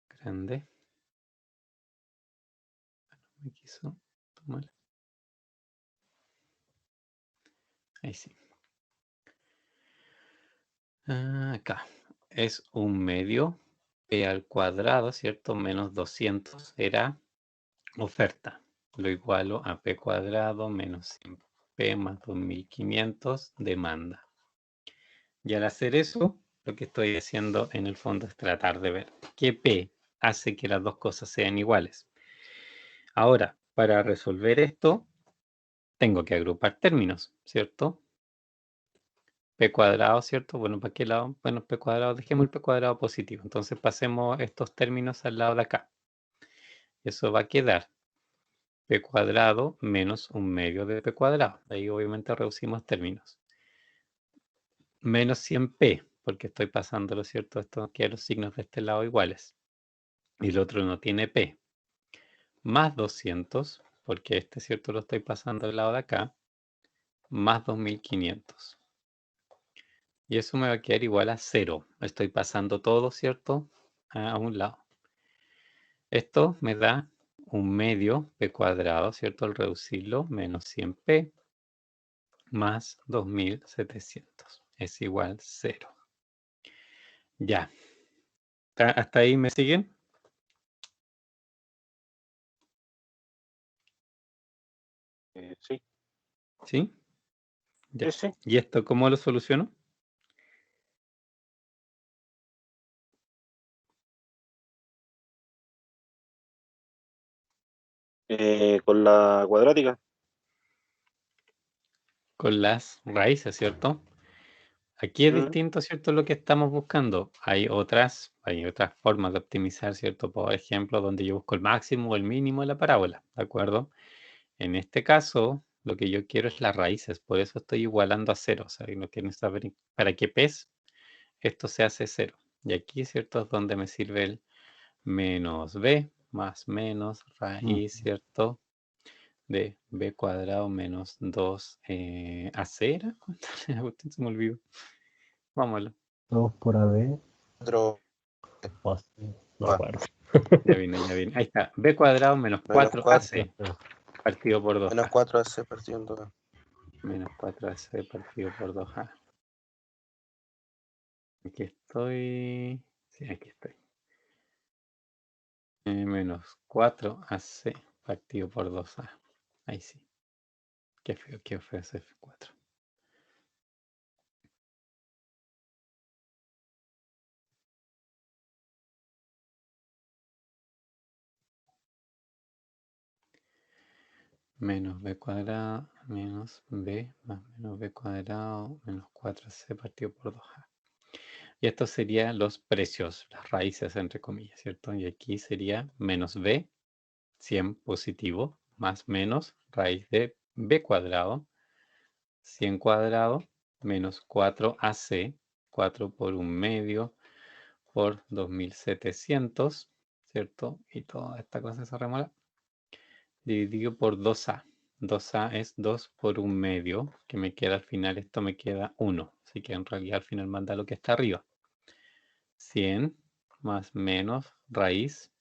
grande. No me quiso tomar. Ahí sí. Acá. Es un medio p al cuadrado, ¿cierto? Menos 200 era oferta. Lo igualo a p cuadrado menos 100p más 2500 demanda. Y al hacer eso, lo que estoy haciendo en el fondo es tratar de ver qué p hace que las dos cosas sean iguales. Ahora, para resolver esto, tengo que agrupar términos, ¿cierto? P cuadrado, ¿cierto? Bueno, ¿para qué lado? Bueno, P cuadrado, dejemos el P cuadrado positivo. Entonces pasemos estos términos al lado de acá. Eso va a quedar P cuadrado menos un medio de P cuadrado. Ahí obviamente reducimos términos. Menos 100P, porque estoy pasándolo, ¿cierto? Esto que los signos de este lado iguales. Y el otro no tiene P. Más 200, porque este, ¿cierto? Lo estoy pasando al lado de acá. Más 2500. Y eso me va a quedar igual a 0. Estoy pasando todo, ¿cierto? A un lado. Esto me da un medio P cuadrado, ¿cierto? Al reducirlo, menos 100P más 2700. Es igual 0. Ya. ¿Hasta ahí me siguen? Sí, ¿Sí? Ya. sí. ¿Y esto cómo lo soluciono? Con la cuadrática. Con las raíces, ¿cierto? Aquí es Mm, distinto, ¿cierto? Lo que estamos buscando. Hay otras formas de optimizar, ¿cierto? Por ejemplo, donde yo busco el máximo o el mínimo de la parábola, ¿de acuerdo? En este caso, lo que yo quiero es las raíces, por eso estoy igualando a 0. O sea, no quiero saber para qué pes esto se hace 0. Y aquí, ¿cierto? Es donde me sirve el menos b más menos raíz, ¿cierto? De b cuadrado menos 2 AC, ¿era? ¿Cuánto era? Se me olvidó. Vámonos. 2 por AB. Otro, O así, no me va, acuerdo. Ya viene, ya viene. Ahí está. B cuadrado menos menos 4 4, AC partido por menos 2A. 4 AC partiendo. Menos 4 AC partido por 2A. Aquí estoy. Sí, aquí estoy. Menos 4 AC partido por 2A. Ahí sí. Qué feo ese F4. Menos b cuadrado menos b más menos b cuadrado menos 4c partido por 2a. Y esto sería los precios, las raíces entre comillas, ¿cierto? Y aquí sería menos b, 100 positivo, más menos raíz de b cuadrado, 100 cuadrado, menos 4ac, 4 por 1/2 por 2700, ¿cierto? Y toda esta cosa se remola. Dividido por 2a. 2a es 2 por 1/2, que me queda al final, esto me queda 1. Así que en realidad al final manda lo que está arriba. 100 más menos raíz.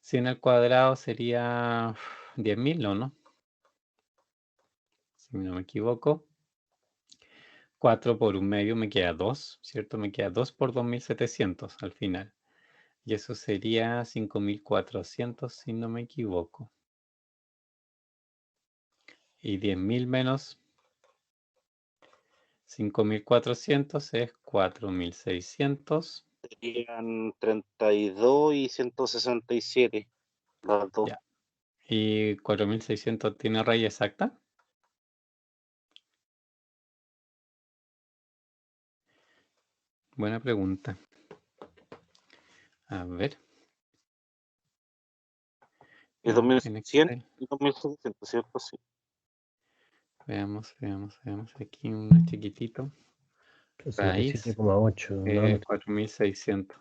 100 al cuadrado sería 10.000, ¿no? Si no me equivoco. 4 por 1/2 me queda 2, ¿cierto? Me queda 2 por 2700 al final. Y eso sería 5400 si no me equivoco. Y 10.000 menos 5.400 es 4.600. Serían 32 y 167. Las dos. Ya. ¿Y 4.600 tiene raíz exacta? Buena pregunta. A ver. Y No, en 2100 Excel. y 2700, ¿cierto? Sí. Veamos. Aquí un chiquitito. Raíz 67,8. No, 4.600.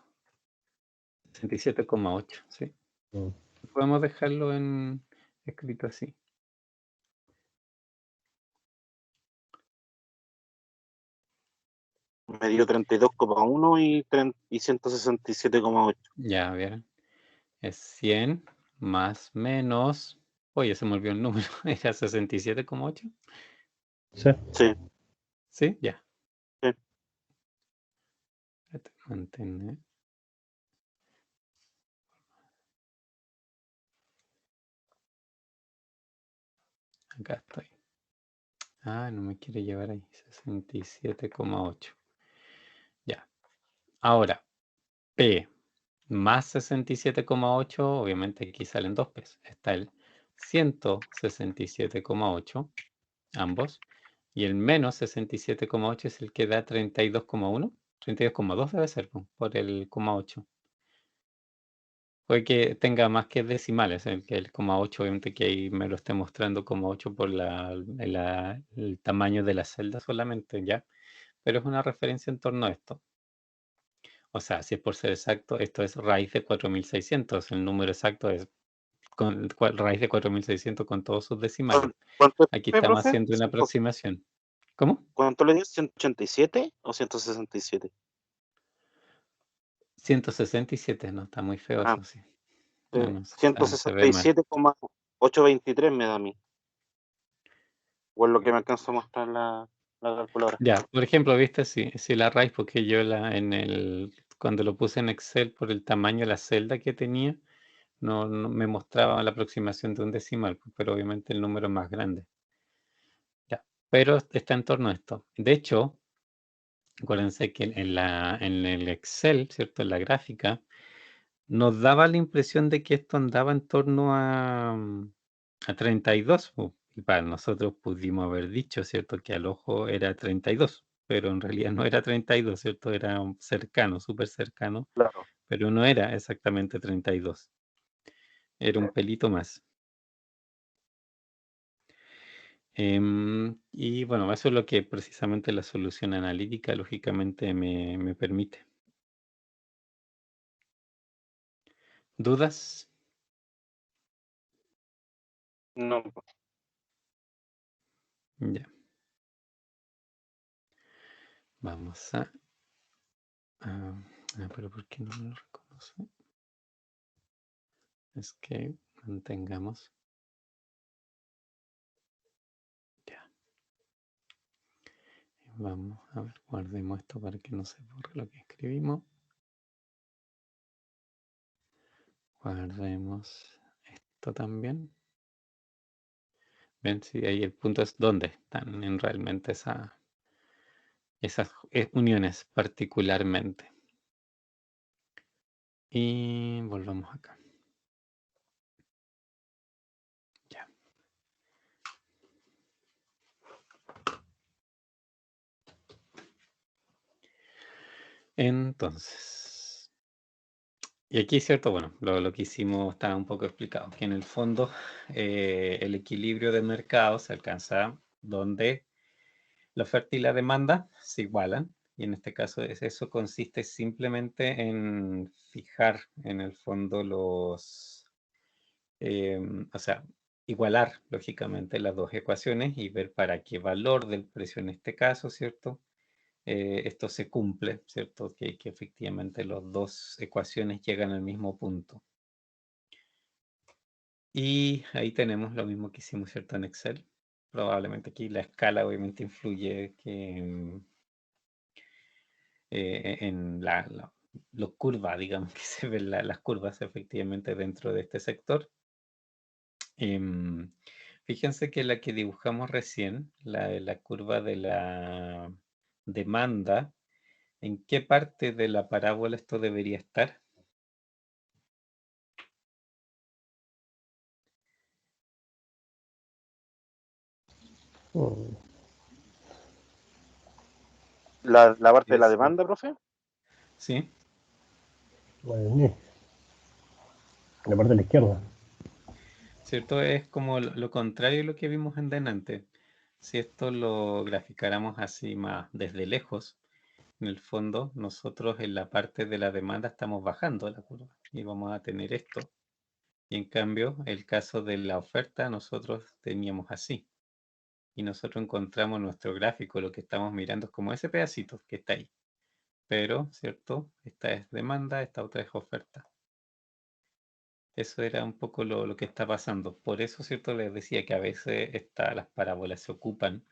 67,8, sí. no. Podemos dejarlo en escrito así. Me dio 32,1 y 167,8. Ya, a ver. Es 100 más menos. Oye, se me olvidó el número. Era 67,8. Sí. Sí, Sí, ya. sí. Espérate, mantener. Acá estoy. Ah, no me quiere llevar ahí. 67,8. Ya. Ahora, P más 67,8. Obviamente aquí salen dos P's. Está el 167,8. Ambos. Y el menos 67,8 es el que da 32,1. 32,2 debe ser por el coma 8. Puede que tenga más que decimales, el coma 8, obviamente que ahí me lo esté mostrando como 8 por el tamaño de la celda solamente, ¿ya? Pero es una referencia en torno a esto. O sea, si es por ser exacto, esto es raíz de 4600. El número exacto es raíz de 4600 con todos sus decimales. ¿Cuánto Aquí es, estamos profe? haciendo una aproximación. ¿Cómo? ¿Cuánto le dio? ¿187 o 167? 167, no, está muy feo Ah, eso, sí. No, no, se ve mal. 167,823 me da a mí. O es lo que me alcanza a mostrar la calculadora. Ya, por ejemplo, viste, si la raíz, porque yo cuando lo puse en Excel por el tamaño de la celda que tenía, no me mostraba la aproximación de un decimal, pues, pero obviamente el número es más grande. Ya, pero está en torno a esto. De hecho, acuérdense que en el Excel, ¿cierto? En la gráfica, nos daba la impresión de que esto andaba en torno a 32, po, y para nosotros pudimos haber dicho, ¿cierto? Que al ojo era 32, pero en realidad no era 32, ¿cierto? Era cercano, súper cercano, Claro. pero no era exactamente 32. Era un pelito más. Y bueno, eso es lo que precisamente la solución analítica lógicamente me permite. ¿Dudas? No, Ya. Vamos a... pero ¿por qué no me lo reconoce? Es que mantengamos. Ya. Vamos a ver, guardemos esto para que no se borre lo que escribimos. Guardemos esto también. Ven, si ahí el punto es dónde están en realmente esas uniones particularmente. Y volvamos acá. Ya. Entonces, y aquí, ¿cierto? Bueno, lo que hicimos está un poco explicado, que en el fondo el equilibrio de mercado se alcanza donde la oferta y la demanda se igualan, y en este caso eso consiste simplemente en fijar en el fondo o sea, igualar lógicamente las dos ecuaciones y ver para qué valor del precio en este caso, ¿cierto? Esto se cumple, ¿cierto? Que efectivamente las dos ecuaciones llegan al mismo punto. Y ahí tenemos lo mismo que hicimos, ¿cierto? En Excel. Probablemente aquí la escala obviamente influye en lo curva, digamos, que se ven las curvas efectivamente dentro de este sector. Fíjense que la que dibujamos recién, la curva de la demanda, ¿en qué parte de la parábola esto debería estar? Mm, la parte de la Sí. demanda, profe. ¿Sí? Madre mía, la parte de la izquierda. ¿Cierto? Es como lo contrario de lo que vimos en delante. Si esto lo graficáramos así más desde lejos, en el fondo nosotros en la parte de la demanda estamos bajando la curva y vamos a tener esto. Y en cambio, el caso de la oferta, nosotros teníamos así. Y nosotros encontramos nuestro gráfico, lo que estamos mirando es como ese pedacito que está ahí. Pero, ¿cierto? Esta es demanda, esta otra es oferta. Eso era un poco lo que está pasando. Por eso, ¿cierto? Les decía que a veces las parábolas se ocupan,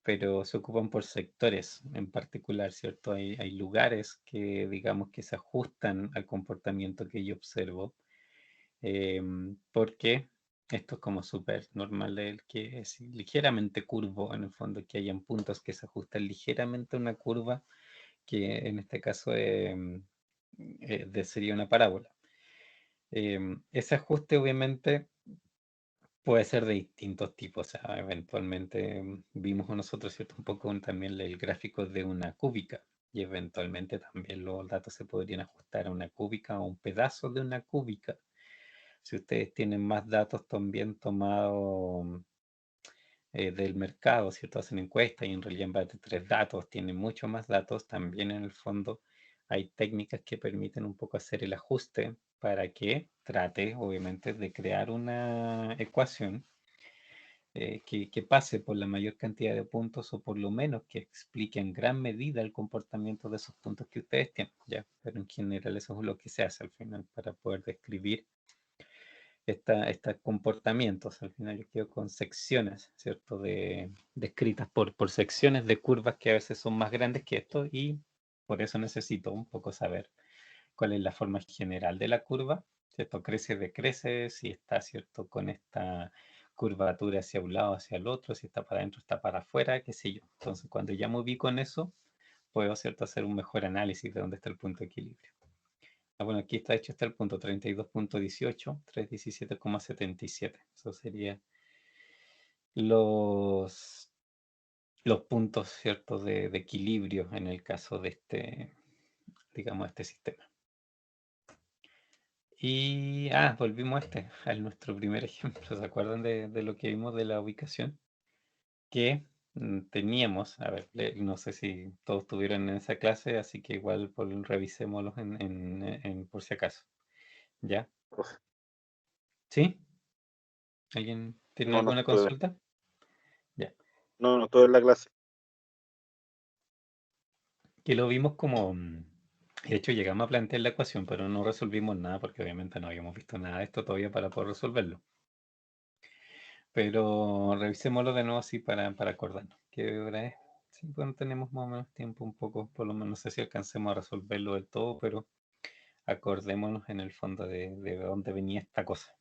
pero se ocupan por sectores en particular, ¿cierto? Hay lugares que, digamos, que se ajustan al comportamiento que yo observo, porque esto es como súper normal, el que es ligeramente curvo, en el fondo, que hayan puntos que se ajustan ligeramente a una curva, que en este caso sería una parábola. Ese ajuste obviamente puede ser de distintos tipos, o sea, eventualmente vimos nosotros, ¿cierto? Un poco también el gráfico de una cúbica, y eventualmente también los datos se podrían ajustar a una cúbica o un pedazo de una cúbica. Si ustedes tienen más datos también tomados del mercado, ¿cierto? Hacen encuestas y en realidad en vez de 3 datos tienen mucho más datos, también en el fondo hay técnicas que permiten un poco hacer el ajuste para que trate, obviamente, de crear una ecuación que pase por la mayor cantidad de puntos o por lo menos que explique en gran medida el comportamiento de esos puntos que ustedes tienen, ¿ya? Pero en general eso es lo que se hace al final para poder describir estos comportamientos. Al final yo quedo con secciones, ¿cierto? Descritas por secciones de curvas que a veces son más grandes que esto y por eso necesito un poco saber cuál es la forma general de la curva, ¿cierto? Crece, decrece, si está, ¿cierto? Con esta curvatura hacia un lado, hacia el otro, si está para adentro, está para afuera, qué sé yo. Entonces, cuando ya me ubico en eso, puedo, ¿cierto? Hacer un mejor análisis de dónde está el punto de equilibrio. Bueno, aquí está hecho hasta el punto 32.18, 317,77. Eso sería los, los puntos, ¿cierto? De equilibrio en el caso de este, digamos, este sistema. Y, volvimos a nuestro primer ejemplo. ¿Se acuerdan de lo que vimos de la ubicación? Que teníamos, a ver, no sé si todos estuvieron en esa clase, así que igual revisémoslos por si acaso. ¿Ya? Pues, ¿Sí? ¿Alguien tiene no, no alguna estuve, consulta? Ya. no estuve en la clase. Que lo vimos como, de hecho llegamos a plantear la ecuación, pero no resolvimos nada porque obviamente no habíamos visto nada de esto todavía para poder resolverlo. Pero revisémoslo de nuevo así para acordarnos. ¿Qué hora es? Sí, bueno, tenemos más o menos tiempo un poco, por lo menos no sé si alcancemos a resolverlo del todo, pero acordémonos en el fondo de dónde venía esta cosa.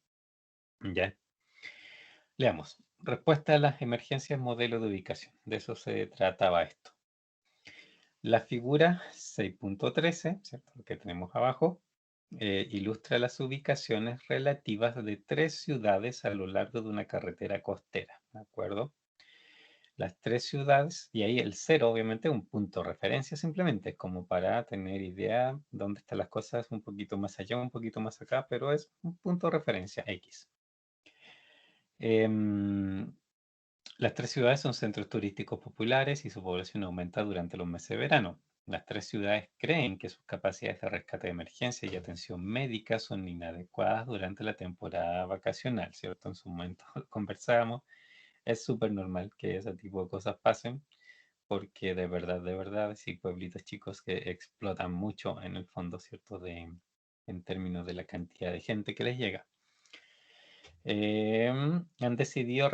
Ya. Leamos. Respuesta a las emergencias modelo de ubicación. De eso se trataba esto. La figura 6.13, ¿cierto? Lo que tenemos abajo, ilustra las ubicaciones relativas de 3 ciudades a lo largo de una carretera costera, ¿de acuerdo? Las 3 ciudades, y ahí el 0 obviamente es un punto de referencia simplemente, como para tener idea dónde están las cosas un poquito más allá, un poquito más acá, pero es un punto de referencia X. Las 3 ciudades son centros turísticos populares y su población aumenta durante los meses de verano. Las 3 ciudades creen que sus capacidades de rescate de emergencia y atención médica son inadecuadas durante la temporada vacacional, ¿cierto? En su momento conversábamos, es súper normal que ese tipo de cosas pasen, porque de verdad, sí, pueblitos chicos que explotan mucho en el fondo, ¿cierto? En términos de la cantidad de gente que les llega. Han decidido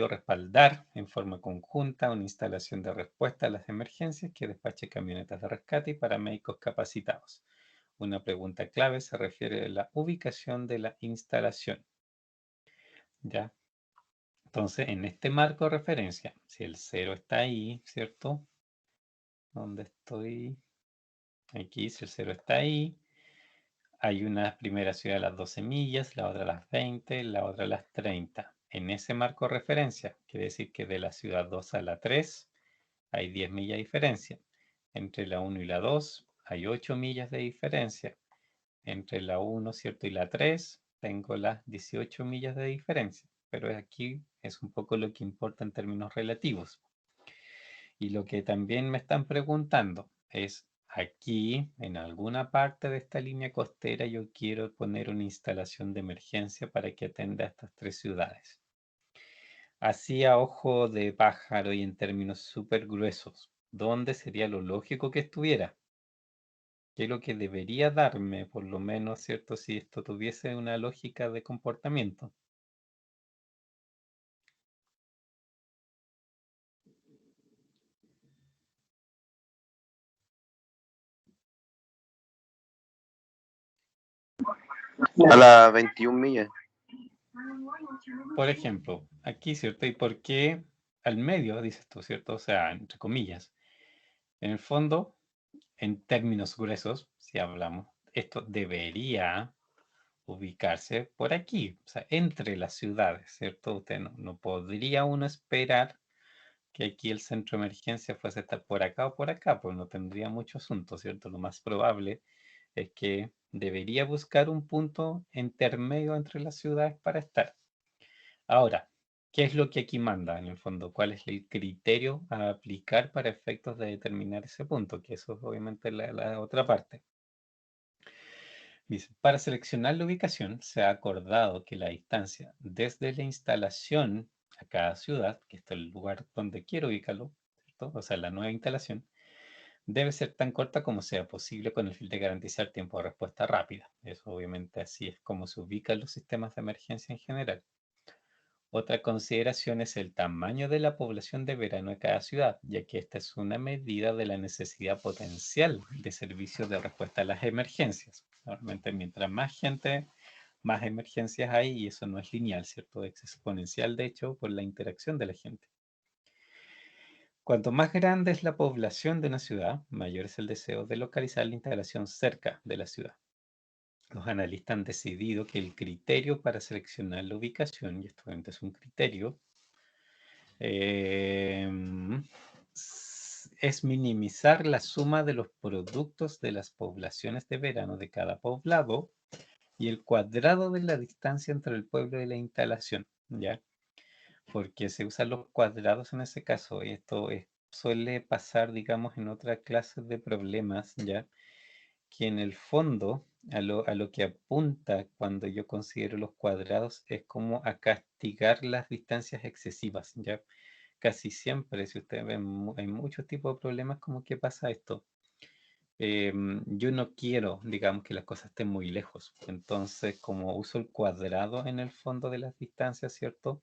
respaldar en forma conjunta una instalación de respuesta a las emergencias que despache camionetas de rescate y paramédicos capacitados. Una pregunta clave se refiere a la ubicación de la instalación. ¿Ya? Entonces, en este marco de referencia, si el 0 está ahí, ¿cierto? ¿Dónde estoy? Aquí, si el 0 está ahí, hay una primera ciudad a las 12 millas, la otra a las 20, la otra a las 30. En ese marco de referencia, quiere decir que de la ciudad 2 a la 3 hay 10 millas de diferencia. Entre la 1 y la 2 hay 8 millas de diferencia. Entre la 1, ¿cierto? Y la 3 tengo las 18 millas de diferencia. Pero aquí es un poco lo que importa en términos relativos. Y lo que también me están preguntando es, aquí, en alguna parte de esta línea costera, yo quiero poner una instalación de emergencia para que atienda a estas 3 ciudades. Así a ojo de pájaro y en términos súper gruesos, ¿dónde sería lo lógico que estuviera? ¿Qué es lo que debería darme, por lo menos, ¿cierto? Si esto tuviese una lógica de comportamiento. A las 21 millas. Por ejemplo, aquí, ¿cierto? ¿Y por qué al medio, dices tú, ¿cierto? O sea, entre comillas. En el fondo, en términos gruesos, si hablamos, esto debería ubicarse por aquí, o sea, entre las ciudades, ¿cierto? Usted no podría uno esperar que aquí el centro de emergencia fuese a estar por acá o por acá, pues no tendría mucho asunto, ¿cierto? Lo más probable es que debería buscar un punto intermedio entre las ciudades para estar. Ahora, ¿qué es lo que aquí manda en el fondo? ¿Cuál es el criterio a aplicar para efectos de determinar ese punto? Que eso es obviamente la otra parte. Dice, para seleccionar la ubicación se ha acordado que la distancia desde la instalación a cada ciudad, que está el lugar donde quiero ubicarlo, ¿cierto? O sea, la nueva instalación, debe ser tan corta como sea posible con el fin de garantizar tiempo de respuesta rápida. Eso obviamente así es como se ubican los sistemas de emergencia en general. Otra consideración es el tamaño de la población de verano de cada ciudad, ya que esta es una medida de la necesidad potencial de servicios de respuesta a las emergencias. Normalmente, mientras más gente, más emergencias hay, y eso no es lineal, ¿cierto? Es exponencial, de hecho, por la interacción de la gente. Cuanto más grande es la población de una ciudad, mayor es el deseo de localizar la instalación cerca de la ciudad. Los analistas han decidido que el criterio para seleccionar la ubicación, y esto obviamente es un criterio, es minimizar la suma de los productos de las poblaciones de verano de cada poblado y el cuadrado de la distancia entre el pueblo y la instalación, ¿ya? Porque se usan los cuadrados en ese caso, y esto suele pasar, digamos, en otras clases de problemas, ¿ya? Que en el fondo, a lo que apunta cuando yo considero los cuadrados es como a castigar las distancias excesivas, ¿ya? Casi siempre, si ustedes ven, hay muchos tipos de problemas como que pasa esto. Yo no quiero, digamos, que las cosas estén muy lejos. Entonces, como uso el cuadrado en el fondo de las distancias, ¿cierto?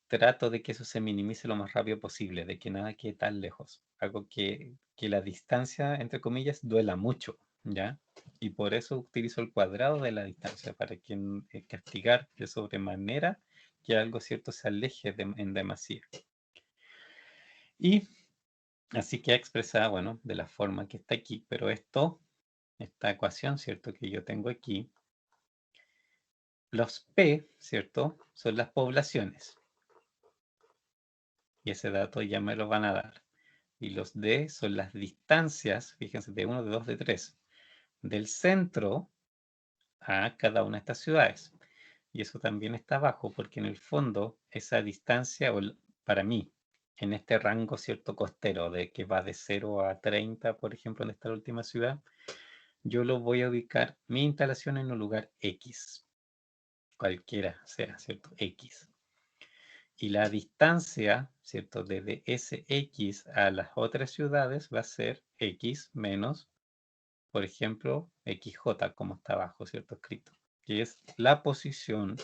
Trato de que eso se minimice lo más rápido posible, de que nada quede tan lejos. Hago que la distancia, entre comillas, duela mucho, ¿ya? Y por eso utilizo el cuadrado de la distancia, para castigar de sobremanera que algo cierto se aleje en demasía. Y así queda expresada, bueno, de la forma que está aquí, pero esta ecuación, ¿cierto? Que yo tengo aquí, los P, ¿cierto? Son las poblaciones. Y ese dato ya me lo van a dar. Y los D son las distancias, fíjense, de 1, de 2, de 3, del centro a cada una de estas ciudades. Y eso también está abajo, porque en el fondo esa distancia, para mí, en este rango cierto costero, de que va de 0 a 30, por ejemplo, en esta última ciudad, yo lo voy a ubicar mi instalación en un lugar X, cualquiera sea, ¿cierto? X. Y la distancia, ¿cierto? Desde ese X a las otras ciudades va a ser X menos, por ejemplo, XJ, como está abajo, ¿cierto? Escrito. Que es la posición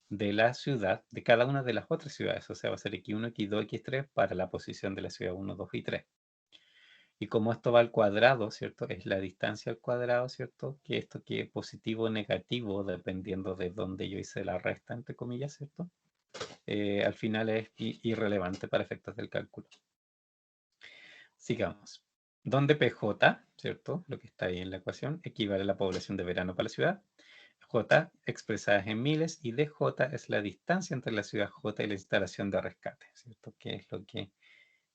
de la ciudad, de cada una de las otras ciudades. O sea, va a ser X1, X2, X3 para la posición de la ciudad 1, 2 y 3. Y como esto va al cuadrado, ¿cierto? Es la distancia al cuadrado, ¿cierto? Que esto que positivo o negativo, dependiendo de dónde yo hice la resta, entre comillas, ¿cierto? Al final es irrelevante para efectos del cálculo. Sigamos. Donde PJ, ¿cierto? Lo que está ahí en la ecuación, equivale a la población de verano para la ciudad. J expresada en miles y DJ es la distancia entre la ciudad J y la instalación de rescate, ¿cierto? Que es lo que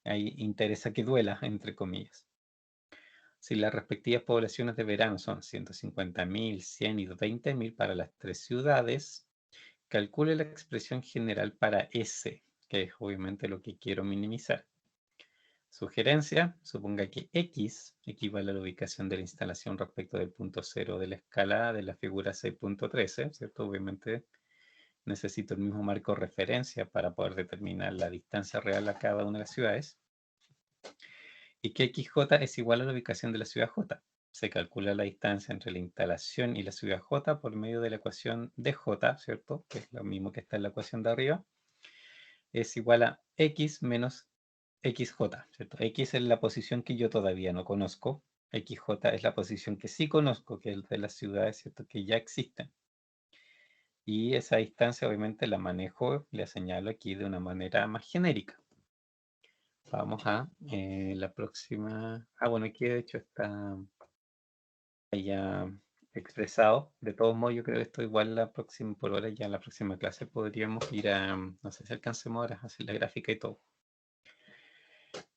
ahí interesa que duela, entre comillas. Si las respectivas poblaciones de verano son 150.000, 100 y 20.000 para las tres ciudades, calcule la expresión general para S, que es obviamente lo que quiero minimizar. Sugerencia, suponga que X equivale a la ubicación de la instalación respecto del punto 0 de la escala de la figura 6.13, ¿cierto? Obviamente necesito el mismo marco de referencia para poder determinar la distancia real a cada una de las ciudades. Y que XJ es igual a la ubicación de la ciudad J. Se calcula la distancia entre la instalación y la ciudad J por medio de la ecuación de J, ¿cierto? Que es lo mismo que está en la ecuación de arriba. Es igual a X menos XJ, ¿cierto? X es la posición que yo todavía no conozco. XJ es la posición que sí conozco, que es de las ciudades, ¿cierto? Que ya existen. Y esa distancia obviamente la manejo, la señalo aquí de una manera más genérica. Vamos a la próxima. Bueno, aquí de hecho está ya expresado. De todos modos, yo creo que esto igual la próxima, por ahora ya en la próxima clase podríamos ir a, no sé si alcancemos ahora a hacer la gráfica y todo.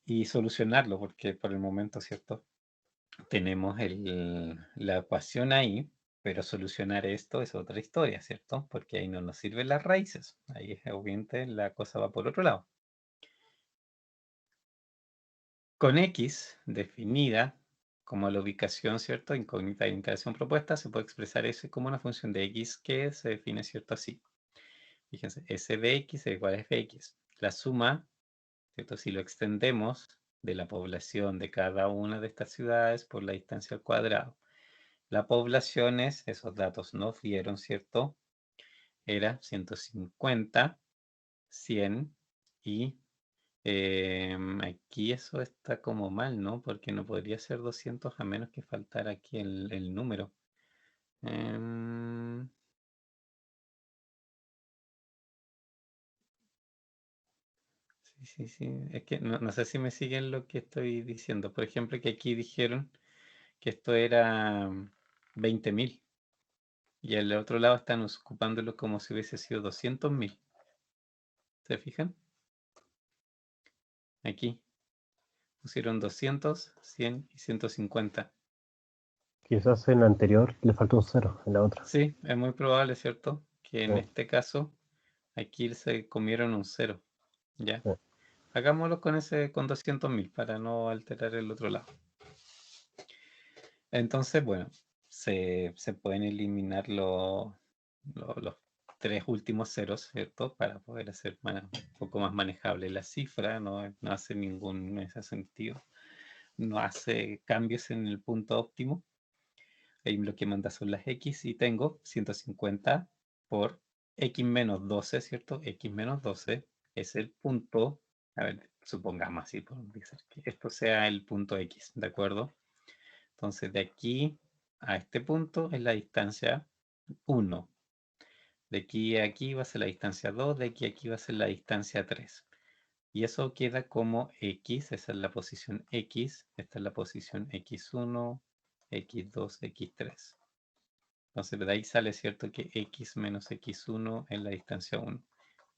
Y solucionarlo, porque por el momento, ¿cierto? Tenemos la ecuación ahí, Pero solucionar esto es otra historia, ¿cierto? Porque ahí no nos sirven las raíces. Ahí obviamente la cosa va por otro lado. Con X definida como la ubicación, ¿cierto? Incógnita de interacción propuesta, se puede expresar eso como una función de X que se define, ¿cierto? Así. Fíjense, S de X es igual a Fx. La suma, ¿cierto? Si lo extendemos de la población de cada una de estas ciudades por la distancia al cuadrado. La población es, esos datos nos dieron, ¿cierto? Era 150, 100 y aquí eso está como mal, ¿no? Porque no podría ser 200 a menos que faltara aquí el número. Sí. Es que no sé si me siguen lo que estoy diciendo. Por ejemplo, que aquí dijeron que esto era 20.000 y al otro lado están ocupándolo como si hubiese sido 200.000. ¿Se fijan? Aquí pusieron 200, 100 y 150. Quizás en la anterior le faltó un 0 en la otra. Sí, es muy probable, ¿cierto? Que en Sí. este caso aquí se comieron un 0. ¿Ya? Sí. Hagámoslo con 200.000 para no alterar el otro lado. Entonces, bueno, se pueden eliminar los 3 últimos ceros, ¿cierto? Para poder hacer un poco más manejable la cifra, no hace ningún, en ese sentido, no hace cambios en el punto óptimo. Ahí lo que manda son las X y tengo 150 por X menos 12, ¿cierto? X menos 12 es el punto, a ver, supongamos así, por decir que esto sea el punto X, ¿de acuerdo? Entonces de aquí a este punto es la distancia 1. De aquí a aquí va a ser la distancia 2, de aquí a aquí va a ser la distancia 3. Y eso queda como X, esa es la posición X, esta es la posición X1, X2, X3. Entonces de ahí sale, ¿cierto? Que X menos X1 es la distancia 1.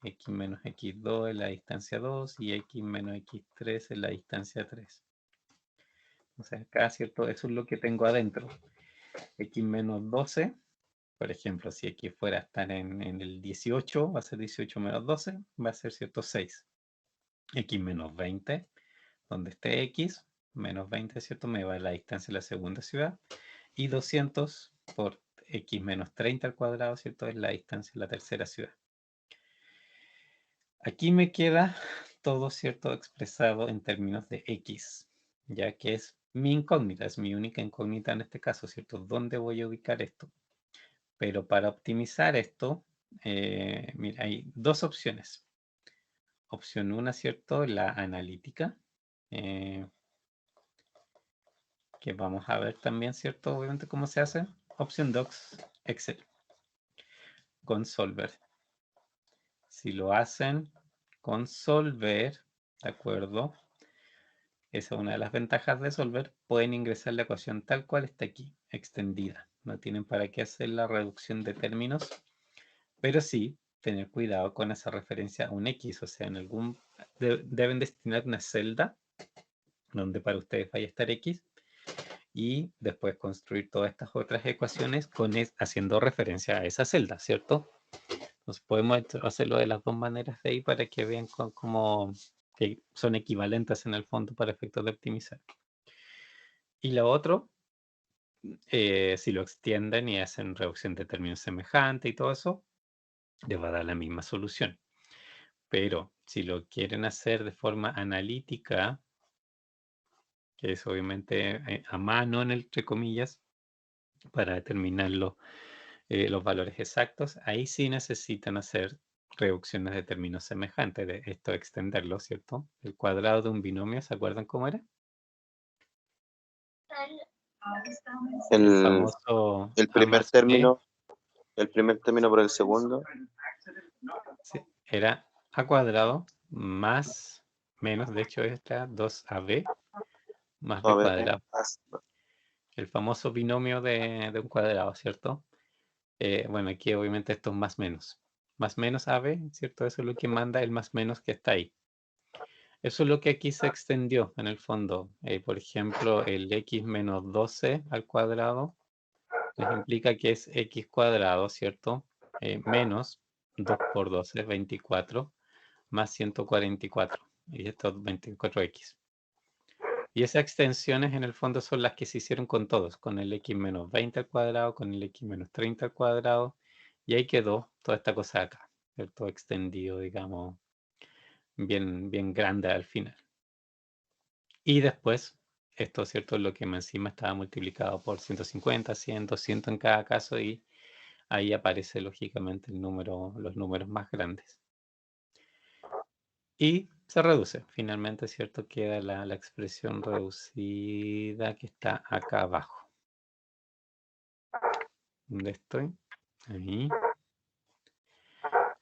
X menos X2 es la distancia 2 y X menos X3 es la distancia 3. Entonces acá, ¿cierto? Eso es lo que tengo adentro. X menos 12, por ejemplo, si X fuera a estar en el 18, va a ser 18 menos 12, va a ser, ¿cierto? 6. X menos 20, donde esté X, menos 20, ¿cierto? Me va a la distancia de la segunda ciudad. Y 200 por X menos 30 al cuadrado, ¿cierto? Es la distancia de la tercera ciudad. Aquí me queda todo, ¿cierto? Expresado en términos de X, ya que es mi incógnita, es mi única incógnita en este caso, ¿cierto? ¿Dónde voy a ubicar esto? Pero para optimizar esto, mira, hay dos opciones. Opción 1, ¿cierto? La analítica, que vamos a ver también, ¿cierto? Obviamente cómo se hace. Opción 2, Excel, con Solver. Si lo hacen con Solver, ¿de acuerdo? Esa es una de las ventajas de Solver. Pueden ingresar la ecuación tal cual está aquí, extendida. No tienen para qué hacer la reducción de términos, pero sí tener cuidado con esa referencia a un X. O sea, en algún deben destinar una celda donde para ustedes vaya a estar X y después construir todas estas otras ecuaciones haciendo referencia a esa celda, ¿cierto? Entonces podemos hacerlo de las dos maneras de ahí para que vean cómo que son equivalentes en el fondo para efectos de optimizar. Y lo otro, si lo extienden y hacen reducción de términos semejante y todo eso, les va a dar la misma solución. Pero si lo quieren hacer de forma analítica, que es obviamente a mano, entre comillas, para determinar los valores exactos, ahí sí necesitan hacer reducciones de términos semejantes, de esto extenderlo, ¿cierto? El cuadrado de un binomio, ¿se acuerdan cómo era? El famoso el A primer más B, término por el segundo. sí, era A cuadrado más, menos, de hecho está 2AB más B A ver, cuadrado. El famoso binomio de un cuadrado, ¿cierto? Bueno, aquí obviamente esto es más menos. Más menos AB, ¿cierto? Eso es lo que manda el más menos que está ahí. Eso es lo que aquí se extendió en el fondo. Por ejemplo, el X menos 12 al cuadrado les implica que es x cuadrado, ¿cierto? Menos 2 por 12 es 24, más 144. Y esto es 24x. Y esas extensiones en el fondo son las que se hicieron con todos, con el x menos 20 al cuadrado, con el x menos 30 al cuadrado, y ahí quedó toda esta cosa acá, ¿cierto? Extendido, digamos, bien, bien grande al final. Y después, esto, ¿cierto? Lo que encima estaba multiplicado por 150, 100, 200 en cada caso, y ahí aparece lógicamente el número, los números más grandes. Y se reduce. Finalmente, ¿cierto? Queda la expresión reducida que está acá abajo. ¿Dónde estoy? Ahí.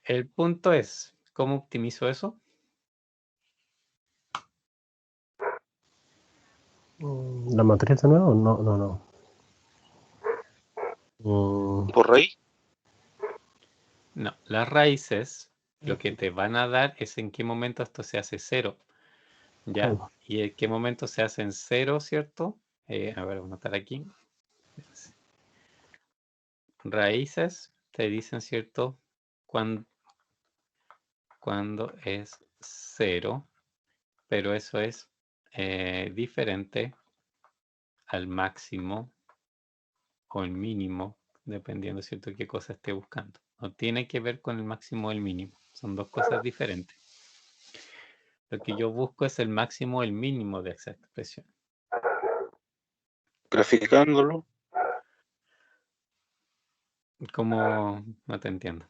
El punto es, ¿cómo optimizo eso? ¿La matriz de nuevo? No. ¿Por raíz? No, las raíces lo que te van a dar es en qué momento esto se hace cero. ¿Ya? Calma. ¿Y en qué momento se hace en cero, cierto? A ver, voy a anotar aquí. Raíces te dicen, ¿cierto? Cuando es cero, pero eso es diferente al máximo o el mínimo, dependiendo, ¿cierto?, qué cosa esté buscando. No tiene que ver con el máximo o el mínimo, son dos cosas diferentes. Lo que yo busco es el máximo o el mínimo de esa expresión. Graficándolo. ¿Cómo? No te entiendo.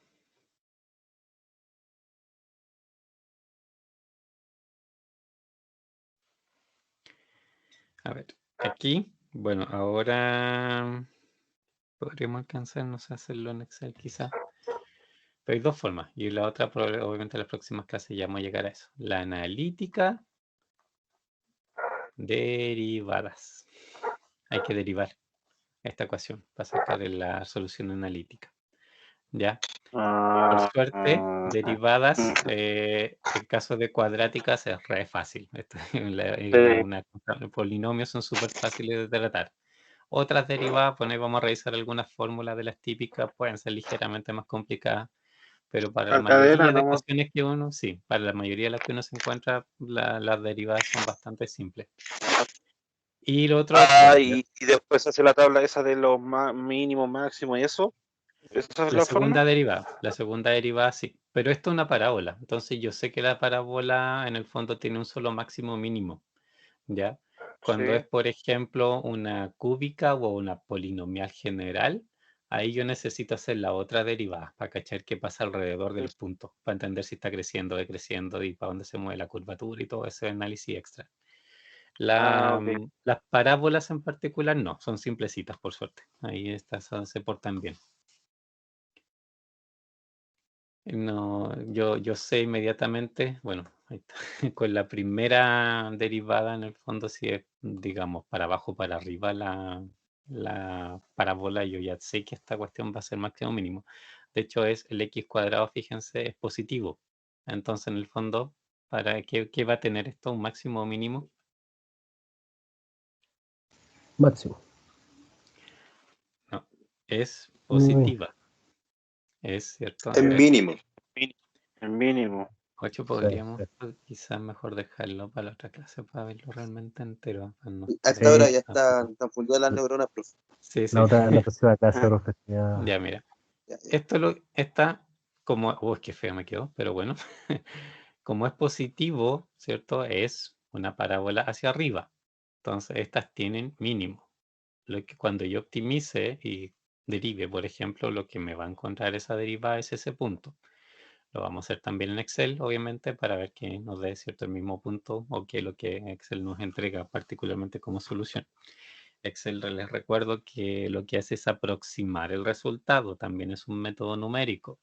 A ver, aquí, bueno, ahora podríamos alcanzar, no sé, hacerlo en Excel quizás. Pero hay dos formas, y la otra, obviamente, en las próximas clases ya vamos a llegar a eso. La analítica, derivadas. Hay que derivar esta ecuación para sacar la solución analítica. ¿Ya? Por suerte, derivadas, en caso de cuadráticas es re fácil. Los polinomios son súper fáciles de tratar. Otras derivadas, bueno, ahí vamos a revisar algunas fórmulas de las típicas, pueden ser ligeramente más complicadas, pero para la mayoría de ecuaciones que uno, sí, para la mayoría de las que uno se encuentra, las derivadas son bastante simples. Y lo otro, bueno, y después hace la tabla esa de los mínimos, máximos y eso. ¿Esa es la la segunda forma? derivada sí, pero esto es una parábola, entonces yo sé que la parábola en el fondo tiene un solo máximo mínimo, ¿ya? Cuando es, Sí. por ejemplo, una cúbica o una polinomial general, ahí yo necesito hacer la otra derivada para cachar qué pasa alrededor del punto, para entender si está creciendo, decreciendo y para dónde se mueve la curvatura y todo ese análisis extra. Ok. Las parábolas en particular no, son simplecitas por suerte, ahí estas se portan bien. No, yo sé inmediatamente, bueno, ahí está, con la primera derivada en el fondo, si es, digamos, para abajo o para arriba la parábola, yo ya sé que esta cuestión va a ser máximo mínimo. De hecho, es el x cuadrado, fíjense, es positivo. Entonces, en el fondo, ¿para qué va a tener esto? ¿Un máximo o mínimo? Máximo. No, es positiva. Es cierto. A Es ver, mínimo. El mínimo. 8 podríamos quizás mejor dejarlo para la otra clase para verlo realmente entero. Para no A estar esta hora ahí ya tampoco. están fundidas las neuronas, profe. Sí, sí. La próxima clase, Ah, profe. Ya, mira. ya, ya. Esto está como. Uy, qué feo me quedó, pero bueno. Como es positivo, ¿cierto? Es una parábola hacia arriba. Entonces, estas tienen mínimo. Lo que cuando yo optimice y derive, por ejemplo, lo que me va a encontrar esa derivada es ese punto. Lo vamos a hacer también en Excel, obviamente, para ver que nos dé cierto el mismo punto o que lo que Excel nos entrega particularmente como solución. Excel, les recuerdo que lo que hace es aproximar el resultado, también es un método numérico.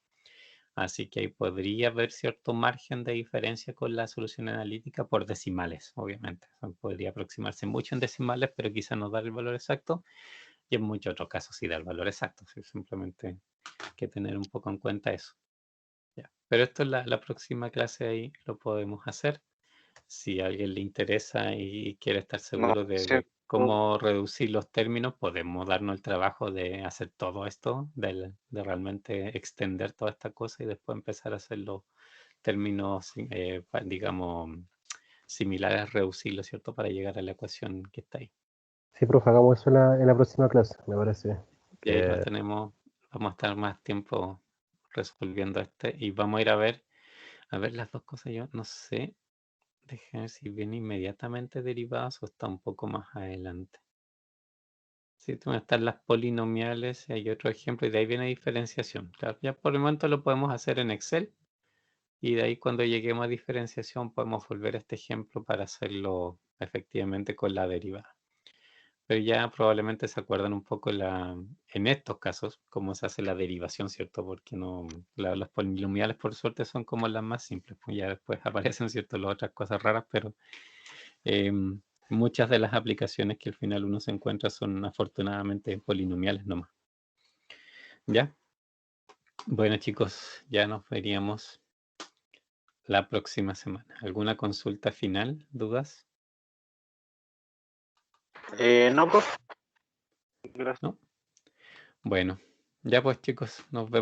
Así que ahí podría haber cierto margen de diferencia con la solución analítica por decimales, obviamente. Podría aproximarse mucho en decimales, pero quizá no dar el valor exacto. Y en muchos otros casos sí da el valor exacto. Simplemente hay que tener un poco en cuenta eso. Ya. Pero esto es la próxima clase, ahí lo podemos hacer. Si a alguien le interesa y quiere estar seguro de cómo reducir los términos, podemos darnos el trabajo de hacer todo esto, de realmente extender toda esta cosa y después empezar a hacer los términos, digamos, similares, reducirlos, ¿cierto? Para llegar a la ecuación que está ahí. Sí, profe, hagamos eso en la próxima clase, me parece. Y ahí lo Que tenemos, vamos a estar más tiempo resolviendo y vamos a ir a ver las dos cosas. Yo no sé, déjenme ver si viene inmediatamente derivadas o está un poco más adelante. Sí, están las polinomiales, y hay otro ejemplo, y de ahí viene diferenciación. Claro, ya por el momento lo podemos hacer en Excel, y de ahí cuando lleguemos a diferenciación podemos volver a este ejemplo para hacerlo efectivamente con la derivada. Pero ya probablemente se acuerdan un poco en estos casos cómo se hace la derivación, ¿cierto? Porque no, los polinomiales por suerte son como las más simples, pues ya después aparecen, ¿cierto? Las otras cosas raras, pero muchas de las aplicaciones que al final uno se encuentra son afortunadamente polinomiales nomás. ¿Ya? Bueno chicos, ya nos veríamos la próxima semana. ¿Alguna consulta final? ¿Dudas? No, pues. Gracias. ¿No? Bueno, ya pues chicos, nos vemos.